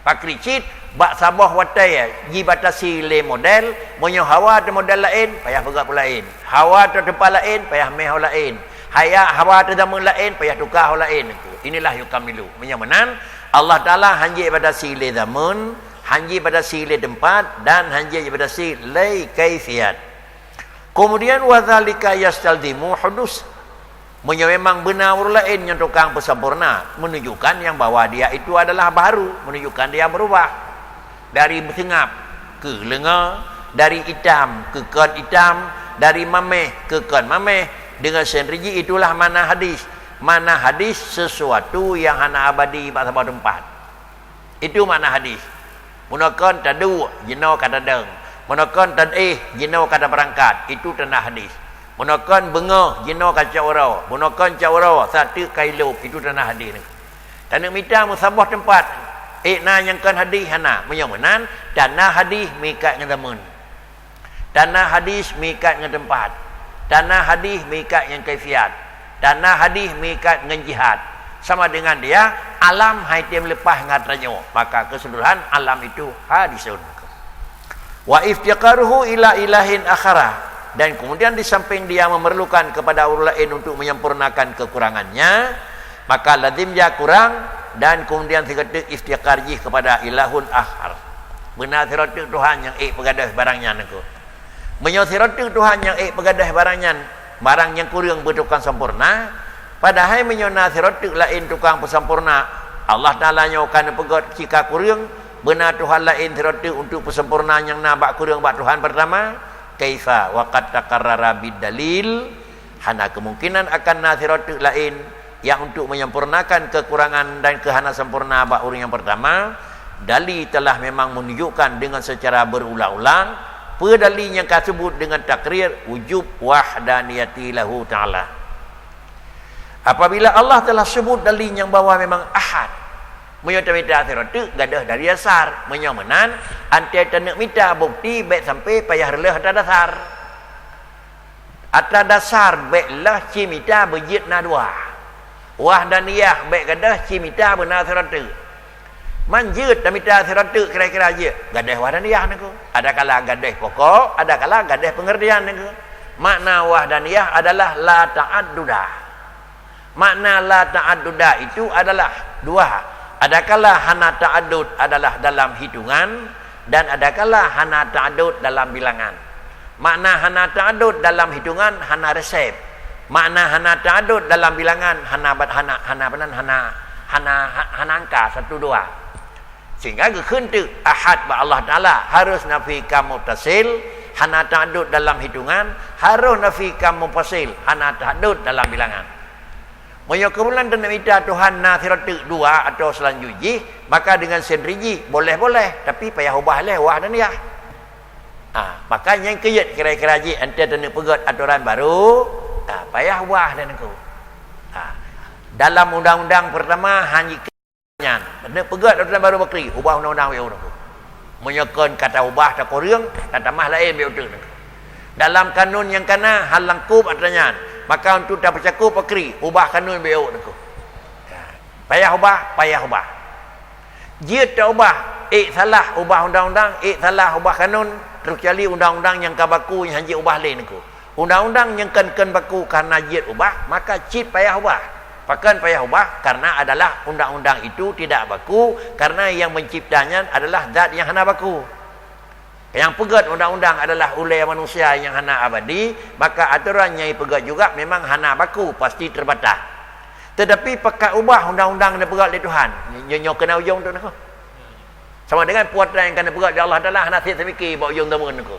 Pakricit bak sabah watai ji batasi le model monyo hawa te model lain payah pegat pula lain, hawa te tempat lain payah meh lain, hawa te zaman lain payah tukar lain. Inilah yukamilu menyamanan Allah Taala hanji batasi le zaman, hanji batasi le tempat, dan hanji batasi le kaifiyat. Kemudian wadzalika yastalzimu hudus, memang benar orang lain yang tukang pesempurna, menunjukkan yang bahwa dia itu adalah baru, menunjukkan dia berubah dari sengap ke lenga, dari hitam ke kan hitam, dari mameh ke kan mameh. Dengan sendiri itulah mana hadis. Mana hadis sesuatu yang hana abadi pada sebuah tempat. Itu mana hadis. Munakan tadu jenau kata deng, munakan tad jenau kata berangkat. Itu tanah hadis. Munakan bengah jino kaca orang, munakan cawara satu kailub, itu tanah hadis ni. Tanah mita musabah tempat na yang kan hadis hana menyamanan tanah hadis mikat dengan zaman, tanah hadis mikat dengan tempat, tanah hadis mikat yang kaifiat, tanah hadis mikat dengan jihad. Sama dengan dia alam haitim lepas ngatranyo, maka keseluruhan alam itu hadisun. Wa iftiqaruhu ila ilahin akhara, dan kemudian di samping dia memerlukan kepada orang lain untuk menyempurnakan kekurangannya, maka lazim dia kurang, dan kemudian dikata iftiqarji kepada ilahun akhar. Benar siratik Tuhan yang pegadah barangnya nako. Menyosiratik Tuhan yang pegadah barangnya, barang yang kurang bertukang sempurna, padahal menyona siratik lain tukang pesempurna. Allah Taala nyokan pegat jika kurang, benar Tuhan lain siratik untuk pesempurna yang nabak kurang bak Tuhan pertama. Kaifa waqad takarrara bidalil, hana kemungkinan akan nasiratul lain yang untuk menyempurnakan kekurangan dan kehana sempurna bak orang yang pertama. Dalil telah memang menunjukkan dengan secara berulang-ulang pedalil yang tersebut dengan takrir wujub wahdaniyati lahu ta'ala. Apabila Allah telah sebut dalil yang bahwa memang ahad, menyata mita akhirat tu gadah dari dasar, menyamanan antai tanak mita bukti baik sampai payah relah atas dasar. Atas dasar baiklah cimita berjit na dua. Wahdaniyah baik gadah cimita benar akhirat tu. Manjut mita akhirat tu kira-kira je. Gadah wahdaniyah niku. Ada kala gadah pokok, ada kala gadah pengertian niku. Makna wahdaniyah adalah la ta'adduda. Makna la ta'adduda itu adalah dua. Adakala hana ta'adud adalah dalam hitungan, dan adakala hana ta'adud dalam bilangan. Makna hana ta'adud dalam hitungan hana resep. Makna hana ta'adud dalam bilangan hana angka 1 2. Sehingga kehendak ahad ba Allah Taala harus nafikan muttasil, hana ta'adud dalam hitungan, harus nafikan mufasil, hana ta'adud dalam bilangan. Moyo kemulan dan minta Tuhan nasiratik 2 atau selanjutnya, maka dengan sendiri boleh-boleh, tapi payah ubah wah dan ya. Maka yang keyat kira-kira je ante dan pegat aturan baru, payah ubah dan aku. Dalam undang-undang pertama hanya kenyan, dan pegat aturan baru bakri, ubah undang-undang yang aku. Menyokon kata ubah tak korang, kata mah lain betul. Dalam kanun yang kana hal lengkup aturannya. Maka untuk tak bercakup pakri, ubah kanun beuk aku. Payah ubah. Jia tak ubah, salah ubah undang-undang, salah ubah kanun, terkecuali undang-undang yang kabaku yang hanji ubah lain aku. Undang-undang yang kan baku karena jia ubah, maka cip payah ubah. Pakan payah ubah karena adalah undang-undang itu tidak baku, karena yang menciptanya adalah zat yang hana baku. Yang pegat undang-undang adalah oleh manusia yang hana abadi, maka aturan yang pegat juga memang hana baku, pasti terbatas. Tetapi pakai ubah undang-undang yang pegat oleh Tuhan, nyonya kena ujung tu nak. Sama dengan puatan yang kena pegat oleh Allah Taala hana semiki bawa ujung temun nak.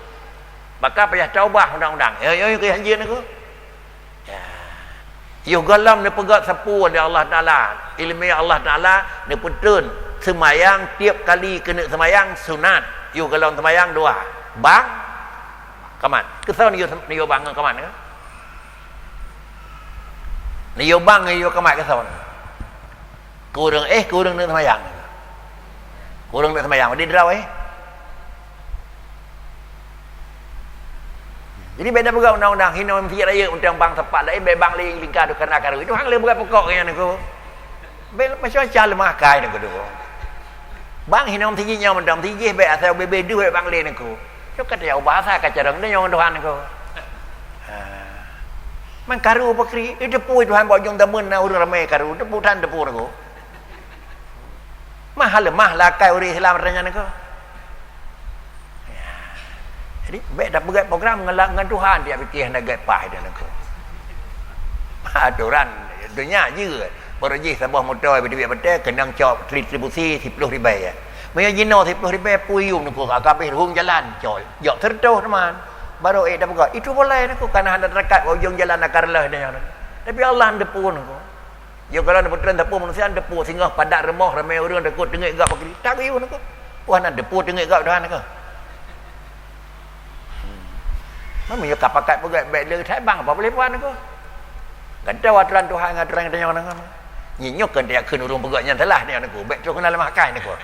Maka payah taubah undang-undang. Ke hanjin aku. Ya. Yo galam ni pegat sapu dia Allah Taala. Ilmu Allah Taala ni putun semayang tiap kali kena semayang sunat. Yo galam semayang dua. Bang kaman. Kesau ni yo bang kaman ke? Ni yo bang yo kaman kesau. Kurang nak semayang. Kurang nak semayang. Dia derau Jadi beda juga undang-undang hina masjid raya undang bang tepat lain bang ling lingkar tu kena karu. Itu hang le bukan pokok yang aku. Macam lemah kai aku tu. Bang hina masjid nya undang masjid be asal bebe du bang ling aku. Cuk kata ya bahasa kacarang dia yang Tuhan aku. Man karu pakri itu depu Tuhan bojong tamun na urang ramai karu depu tan depu aku. Mahal lemah lakai uri Islam ranya aku. Jadi baik dah berat program ngelak dengan Tuhan dia fikir nak gait pai dan aku. Aturan dunia je. Berjih sebuah motor berdiri betul kenang cop distribusi 10 ribu ya. Maya jino 10 ribu puyung aku habis hung jalan col. Jok tertuh teman. Baru dah buka. Itu boleh aku karena hendak dekat hujung jalan akarlah dia. Tapi Allah depu aku. Yo kalau nak betul depu manusia depu sehingga padat remah ramai orang takut tengik gak pakri. Tak riu aku. Tuhan nak depu tengik gak Tuhan aku. Memang yo kapakat pegat baik le thai bang apa boleh puan aku. Kata aturan Tuhan aturan tanya orang. Nyinyok kan dia keun urung pegatnya telah dia aku. Baik tu kena lemah kai aku.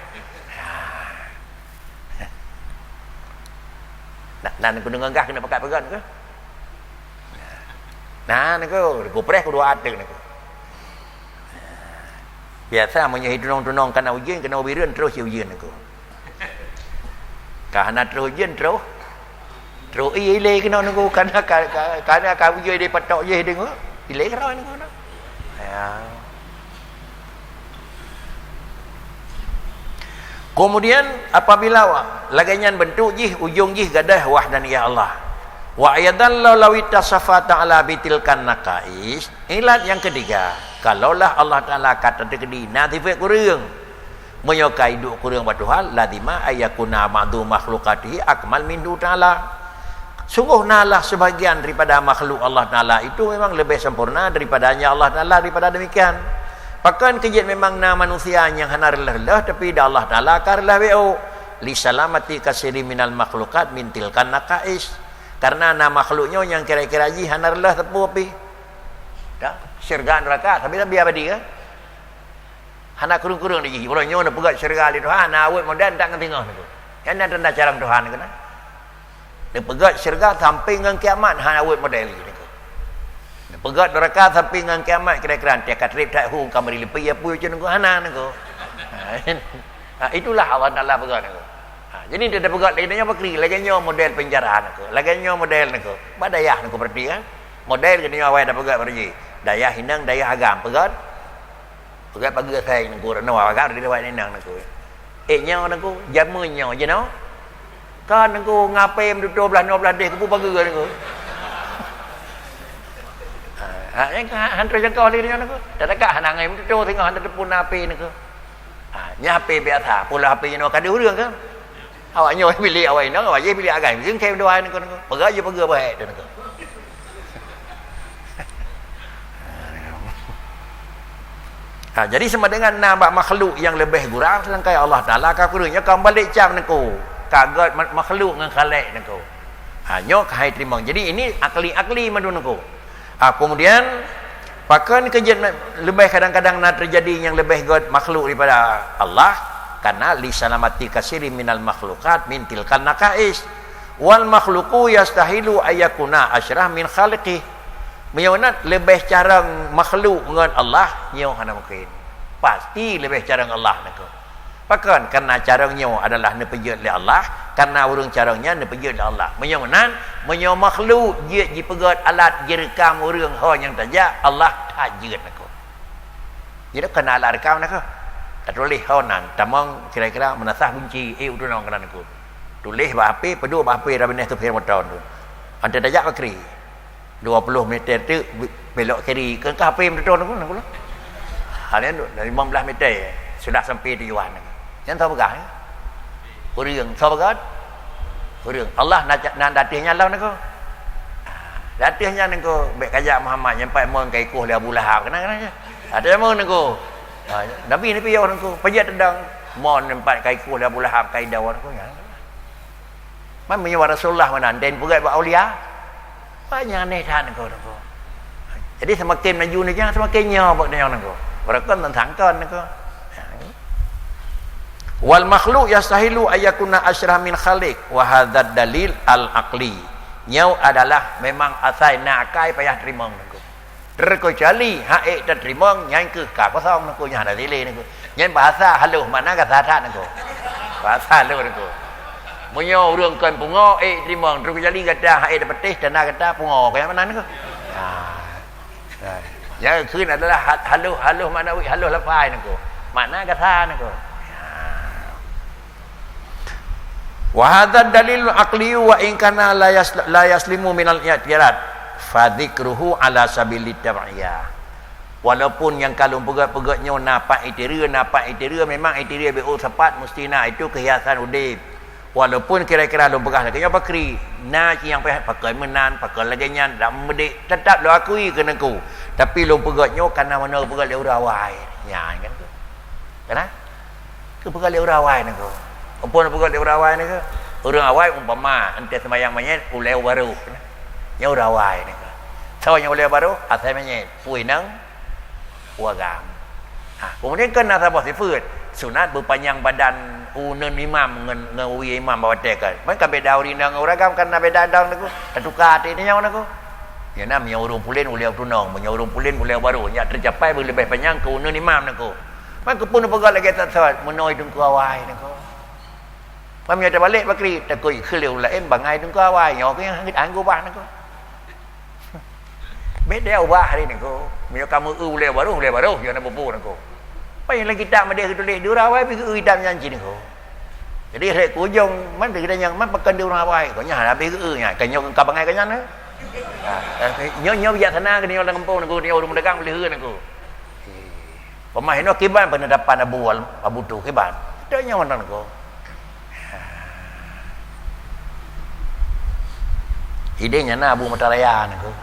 Nah aku dengar gah kena pakat pegat ke. Nah aku press aku dua atek aku. Biasa punya tunong-tunong kena ujian kena ubiran terus ujian aku. Karena terus ujian terus ile kena nunggu karena kau je dia patok je dengo ile kena nunggu nak ya. Kemudian apabila laganyan bentuk jih ujung jih gadah wahdaniyah Allah wa ayadallahu law tasafa ta'ala bitilkan naqais. Ilat yang ketiga, kalaulah Allah Taala kata tegedi natifat kurang menyokai duk kurang batu hal ladima ayakuna ma'du makhluqatihi akmal min du ta'ala. Sungguh nalah sebahagian daripada makhluk Allah Ta'ala itu memang lebih sempurna daripadanya Allah Ta'ala daripada demikian. Bahkan kejadian memang na manusia yang hanar lelah tapi dah Allah Ta'ala karlah weo li salamati kasiri minal makhlukat mintilkan naqais. Karena na makhluknya yang kira-kira ji hanar lelah tepu api. Dah syurga neraka tapi biar abadi ke? Hana kurung-kurung di ji. Boleh nyono pegat syurga di Tuhan awet modern tak ngetengah tu. Kan ada cara Tuhan kena. Dia pegat syurga sampai dengan kiamat hang awet model ni. Dia pegat neraka sampai dengan kiamat kira-kira dia kat rip tak hung kamari lepi apa je nunggu hana nunggu. Itulah Allah Taala pegat aku. Jadi dia dah pegat lagi nya pakri lagi model penjaraan aku. Lagi model aku. Badayah aku berarti kan. Model jadi awak dah pegat berarti. Daya hinang daya agam pegat. Pegat pagi saya nunggu reno agak dia awak hinang aku. Nya aku jamunya je no. Kan aku ngapain 12 deh aku pagi aku. Yang hantar jangkau ni aku. Dah dekat hanangai tu tengok hantar pun api aku. Nya api biasa, pula api ni kada urang kan. Awak nyoy pilih awak ni, awak je pilih agai. Sing kai doa ni aku. Pegang je pegang baik dan aku. Jadi sama dengan nama makhluk yang lebih kurang selangkai Allah Taala kakurnya kembali cam aku. Kagat makhluk dengan khalik nako. Hanya kahai terima. Jadi ini akli madun nako. Kemudian pakan kejadian lebih kadang-kadang nak terjadi yang lebih god makhluk daripada Allah karena li salamati kasiri minal makhlukat min tilkan naqais wal makhluqu yastahilu ayakuna asyrah min khaliqih. Menyonat lebih carang makhluk dengan Allah nyo hana mungkin. Pasti lebih carang Allah nako. Pakan karena caranya adalah nepejut oleh Allah, karena urang caranya nepejut oleh Allah. Menyonan menyo makhluk je dipegat alat direkam urang ho yang tajak Allah tajut aku. Jadi kena alat rekam nak. Tak tulis ho nan tamang kira-kira menasah bunci udunong kan aku. Tulis bahape pedu bahape rabineh tu fir motor tu. Ante tajak akri. 20 meter tu belok kiri ke HP motor tu aku. Halian 15 meter sudah sampai tujuan. Yang tahu begah urang tahu begat Urang Allah nak datihnya Allah nako. Datihnya nako baik kajak Muhammad nyampai mon kai kuh Abu Lahab kena je. Ada mon nako. Nabi ni piyo nako, pejat tendang mon nempat kai kuh Abu Lahab kai dawan nako ya. Man menyewa Rasulullah mana den pegat buat aulia. Banyak aneh than nako. Jadi semakin maju ni jangan semakin nyo buat dia nako. Berakon tentang kan nako. Wal makhluk yastahilu ayakuna asyrah min khaliq wa hadzal dalil al aqli. Nyau adalah memang asal nak kai payah terima nako. Terkecuali hak tak terima nyai ke ka kosong nako nya ada dile nako. Nyai bahasa haluh mana ka sathat nako. Bahasa haluh nako. Munyo urang kan pungo terima terkecuali kata hak dapat teh dana kata pungo kaya mana nako. Ya keun adalah haluh manawi haluh lafai nako. Mana kata nako. Wa hadzal dalil aqli wa in kana la yaslimu minal i'tirat fa dzikruhu ala sabilit tab'iyah. Walaupun yang kalau pegat-pegatnya nampak itiria memang itiria BO sepat mesti nak itu kehiasan udip. Walaupun kira-kira lu pegah lagi apa kri nak yang pakai menan pakai lagi nyan dak medik tetap lu akui kena ku. Tapi lu pegatnya kana mana pegat le urawai. Ya kan tu. Kan? Ke pegat le urawai nak ku. Apa nak pegat le urawai ni ke? Orang awai umpama ente sembahyang manyet uleu baru. Nya urawai ni ke. Sao nya uleu baru asal manyet pui nang uagam. Kemudian kena sabah sifat sunat berpanjang badan unen imam ngan uwi imam bawa tekan. Man ka beda uri nang uragam kana beda dang naku. Tukar ti nya naku. Ya nam nya urung pulin uleu tunong, nya urung pulin uleu baru nya tercapai lebih panjang ke unen imam naku. Man kepun pegat lagi tak sawat menoi dung ku awai naku. Mam nya balik bakri takoi khileu lain bangai dung ku awai nyo ke hang anggo bah naku. Beda ubah hari naku. Mio kamu uleu baru ya na bubu naku. Pai lagi tak made tulis di urawai pergi idam janji ni ko. Jadi rek kujung man kita yang man pakan di urawai ko nya habis ke nya kanyo ka bangai kanyan ne. Nyo biak sana ke ni orang kampung ni ko ni orang dagang boleh he ni ko. Pemah no kiban pendapat Abu tu kiban. Dak nya mana ko. Idenya na Abu Mataraya ni ko.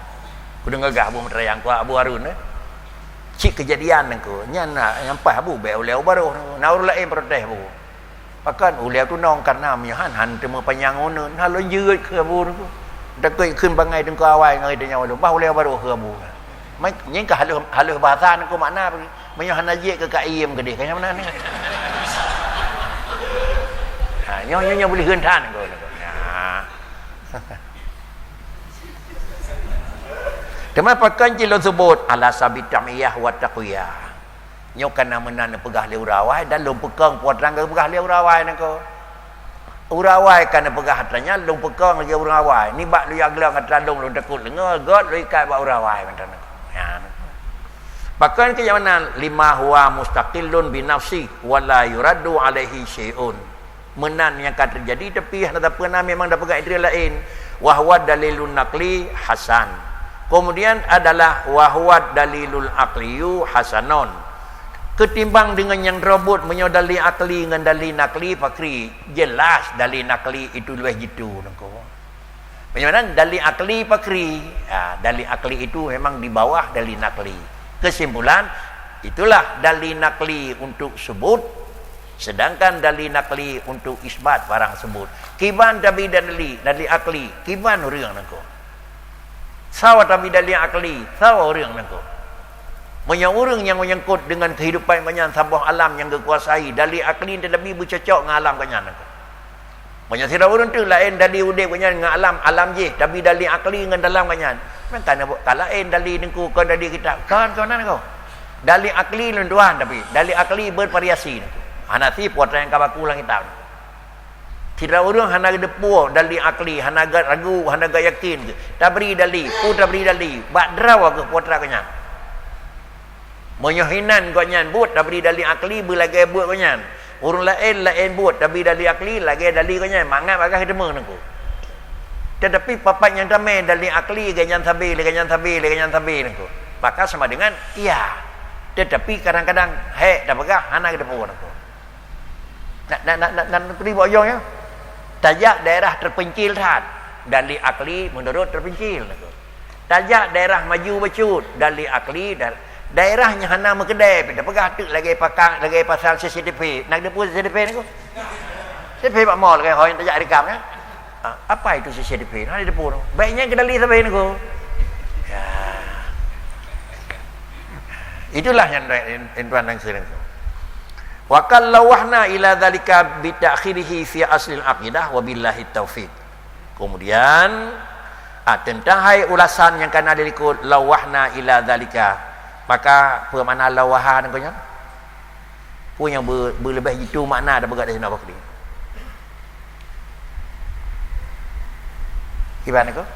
Ku dengar gak Abu Mataraya ko Abu Harun ne. Cik kejadian nengko nyana nyampai abu be uleu baru naur lain protes bu pakan uleu tu nong karena han temu panjang uneun halo yeut ke abu nengko dak keun bangai dengko awai ngai de nyawa bah uleu baru ke abu mai nyeng ka haluh bahasa nengko makna menyahan aje ke kaiem gede kaya mana ni nyonya boleh hentan nengko Tema pakan cilon sebut ala sabit tamiyah wa taqwiyah. Nyo kana menan pegah le urawai dan lum pekang puat rangga pegah le urawai nako. Urawai kana pegah hatanya lum pekang lagi urawai. Ni bak lu yaglang atalung lu takut lenga god lu ikai bak urawai mantan nako. Ya. Pakan ke mana lima huwa mustaqillun bi nafsi wa la yuraddu alaihi syai'un. Menan yang akan terjadi tapi hendak pernah memang dah pegang idri lain. Wa huwa dalilun naqli hasan. Kemudian adalah wahwat dalilul aqliyu hasanon. Ketimbang dengan yang robot menyodali akli dengan dalil nakli fakri, jelas dalil nakli itu lebih gitu nangko. Bagaimana dalil akli fakri? Dalil akli itu memang di bawah dalil nakli. Kesimpulan itulah dalil nakli untuk sebut, sedangkan dalil nakli untuk isbat barang sebut. Kiban tabi dalil akli, kiban urang nangko. Sawa tapi dalil akli, sawa orang nangko. Banyak orang yang menyangkut dengan kehidupan banyak sabah alam yang kekuasai, dalil akli lebih bercocok dengan alam kanyan nangko. Banyak sira orang tu lain dalil udip kanyan dengan alam je, tapi dalil akli dengan dalam kanyan. Kan lain dalil nangko kan dalil kitab. Kan nangko. Dalil akli lenduan tapi dalil akli bervariasi nangko. Hanati puat yang kabaku lang kitab. Tidak orang hana depu dalil akli, hana ragu, hana yakin. Tak beri dalil, tak beri dalil. Bak draw ke putra kanyan. Menyohinan kanyan buat tak beri dalil akli belagi buat kanyan. Orang lain buat tak beri dalil akli lagi dalil kanyan. Mangat bagah dema nangku. Tetapi papat yang tamai dalil akli kanyan sabil nangku. Maka sama dengan iya. Tetapi kadang-kadang dah pegah hana depu nangku. Nak beri boyong ya. Tajak daerah terpencil tad dalil akli menurut terpencil nak. Tajak daerah maju becut dalil akli dan daerahnya hana mekedai pada pegah tu lagi pakang lagi pasal CCTV nak depu CCTV ni ko. CCTV pak mall kan hoi tajak rekam ya. Apa itu CCTV? Nak depu tu. Baiknya ke dalil sampai ni ko. Ya. Itulah yang tuan dan saudara. Wa kallawahna ila dzalika bi ta'khirihi fi aslil aqidah wa billahi taufiq. Kemudian tentang hai ulasan yang kan ada ikut lawahna ila dzalika. Maka apa makna lawahan kau nya? Pun yang berlebih itu makna dah berat dari nak bakri. Gimana kau?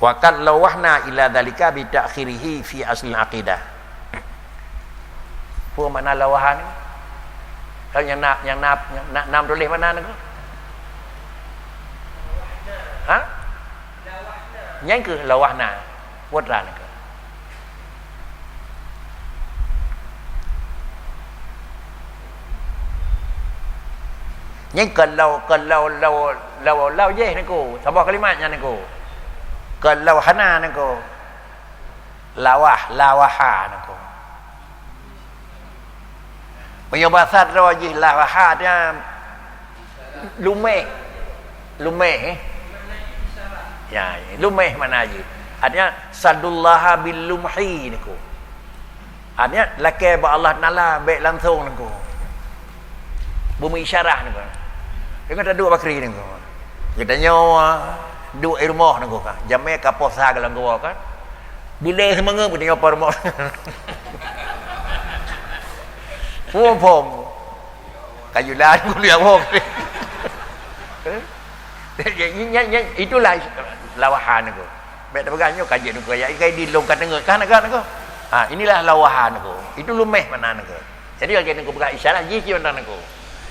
Wa kallawahna ila dzalika bi ta'khirihi fi aslil aqidah. Apa makna lawahan ni? Kalau yang nak tulis mana ni? Ha? Yang ke lawahna? Watra ni ke? Yang kalau je ni ko. Sabah kalimatnya ni ko. Kalau hana ni ko. Lawaha ni ko. Punya bahasa rajih lawaha dia lumeh ya lumeh mana aja artinya sadullaha bil lumhi niku artinya lakai ba Allah Taala baik langsung niku bumi isyarah niku dengan ada dua bakri niku kita nyawa dua rumah niku kan jamai kapos sagala gua kan bila semanga punya apa rumah pom kayu lan kuliah pom itulah lawahan aku baik pegahnya kaji aku ya kai di long kat tengah kan aku inilah lawahan aku itu lumeh mana aku jadi kalau aku pegang isyarat ji orang aku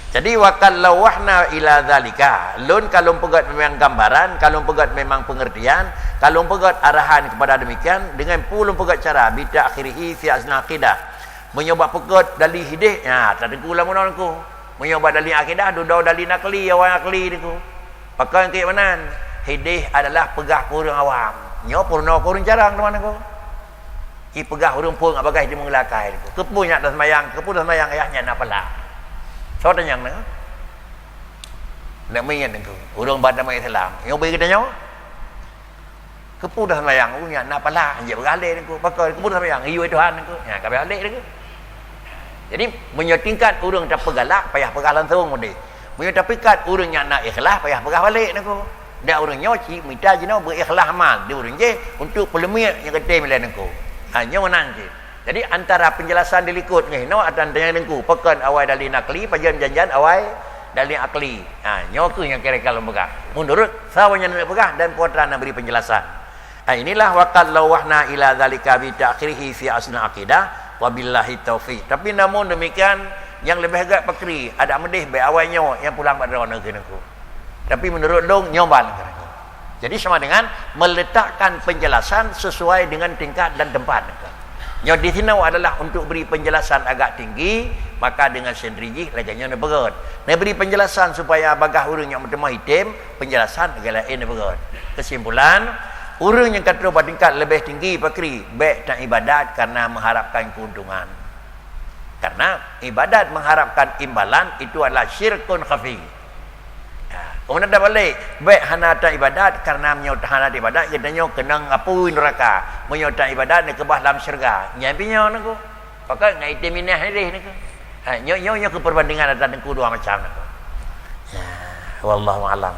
jadi wakal lawahna ila zalika lun kalau pegat memang gambaran kalau pegat memang pengertian kalau pegat arahan kepada demikian dengan pulung pegat cara bida akhirihi fi asna aqidah menyoba pegat dalil hidih tak ada kula mun aku menyoba dalil akidah dudau dalil nakli awal nakli niku pakai ke mana hidih adalah pegah kurung awam nyo purna kurung jarang teman aku i pegah urung pun abagai di mengelakai niku kepunya dah semayang kepu dah semayang ayahnya nak pala so tanyang niku nak main niku urung badan mai Islam nyo bagi kita nyo kepu dah semayang punya nak pala je beralih niku pakai kepu dah semayang iu Tuhan niku ya kabeh alik niku. Jadi menyotingkan urang tak pegalak payah pegah langsung mudi. Menyotingkan urang yang nak ikhlas payah pegah balik niku. Dak urang nyoci minta jino berikhlas amal. Dia urang je untuk polemik yang kedai milan niku. Nyo menang je. Jadi antara penjelasan dilikut ni no ada yang niku pekan awal dalil nakli pajan janjan awal dalil akli. Nyo ke yang kira-kira pegah. Menurut sawanya nak pegah dan putra nak beri penjelasan. Inilah waqal lawahna ila zalika bi ta'khirihi fi asna aqidah wabillahi taufiq. Tapi namun demikian yang lebih agak pakri ada medih baik awalnya yang pulang pada orang negeri aku. Tapi menurut dong nyoban aku. Jadi sama dengan meletakkan penjelasan sesuai dengan tingkat dan tempat aku. Nyo di sini adalah untuk beri penjelasan agak tinggi, maka dengan sendiri laganya nak berat. Nak beri penjelasan supaya bagah urang yang bertemu hitam, penjelasan agak lain berat. Kesimpulan urang yang kata pada tingkat lebih tinggi pakri baik dan ibadat karena mengharapkan keuntungan. Karena ibadat mengharapkan imbalan itu adalah syirkun khafi. Kemudian dah balik baik hanata ibadat karena menyota hanata ibadat jadinya kena ngapui neraka menyota ibadat nak kebah dalam syurga nyampinya niku pakai ngai teminah ini niku nyo ke perbandingan antara dua macam niku wallahu alam.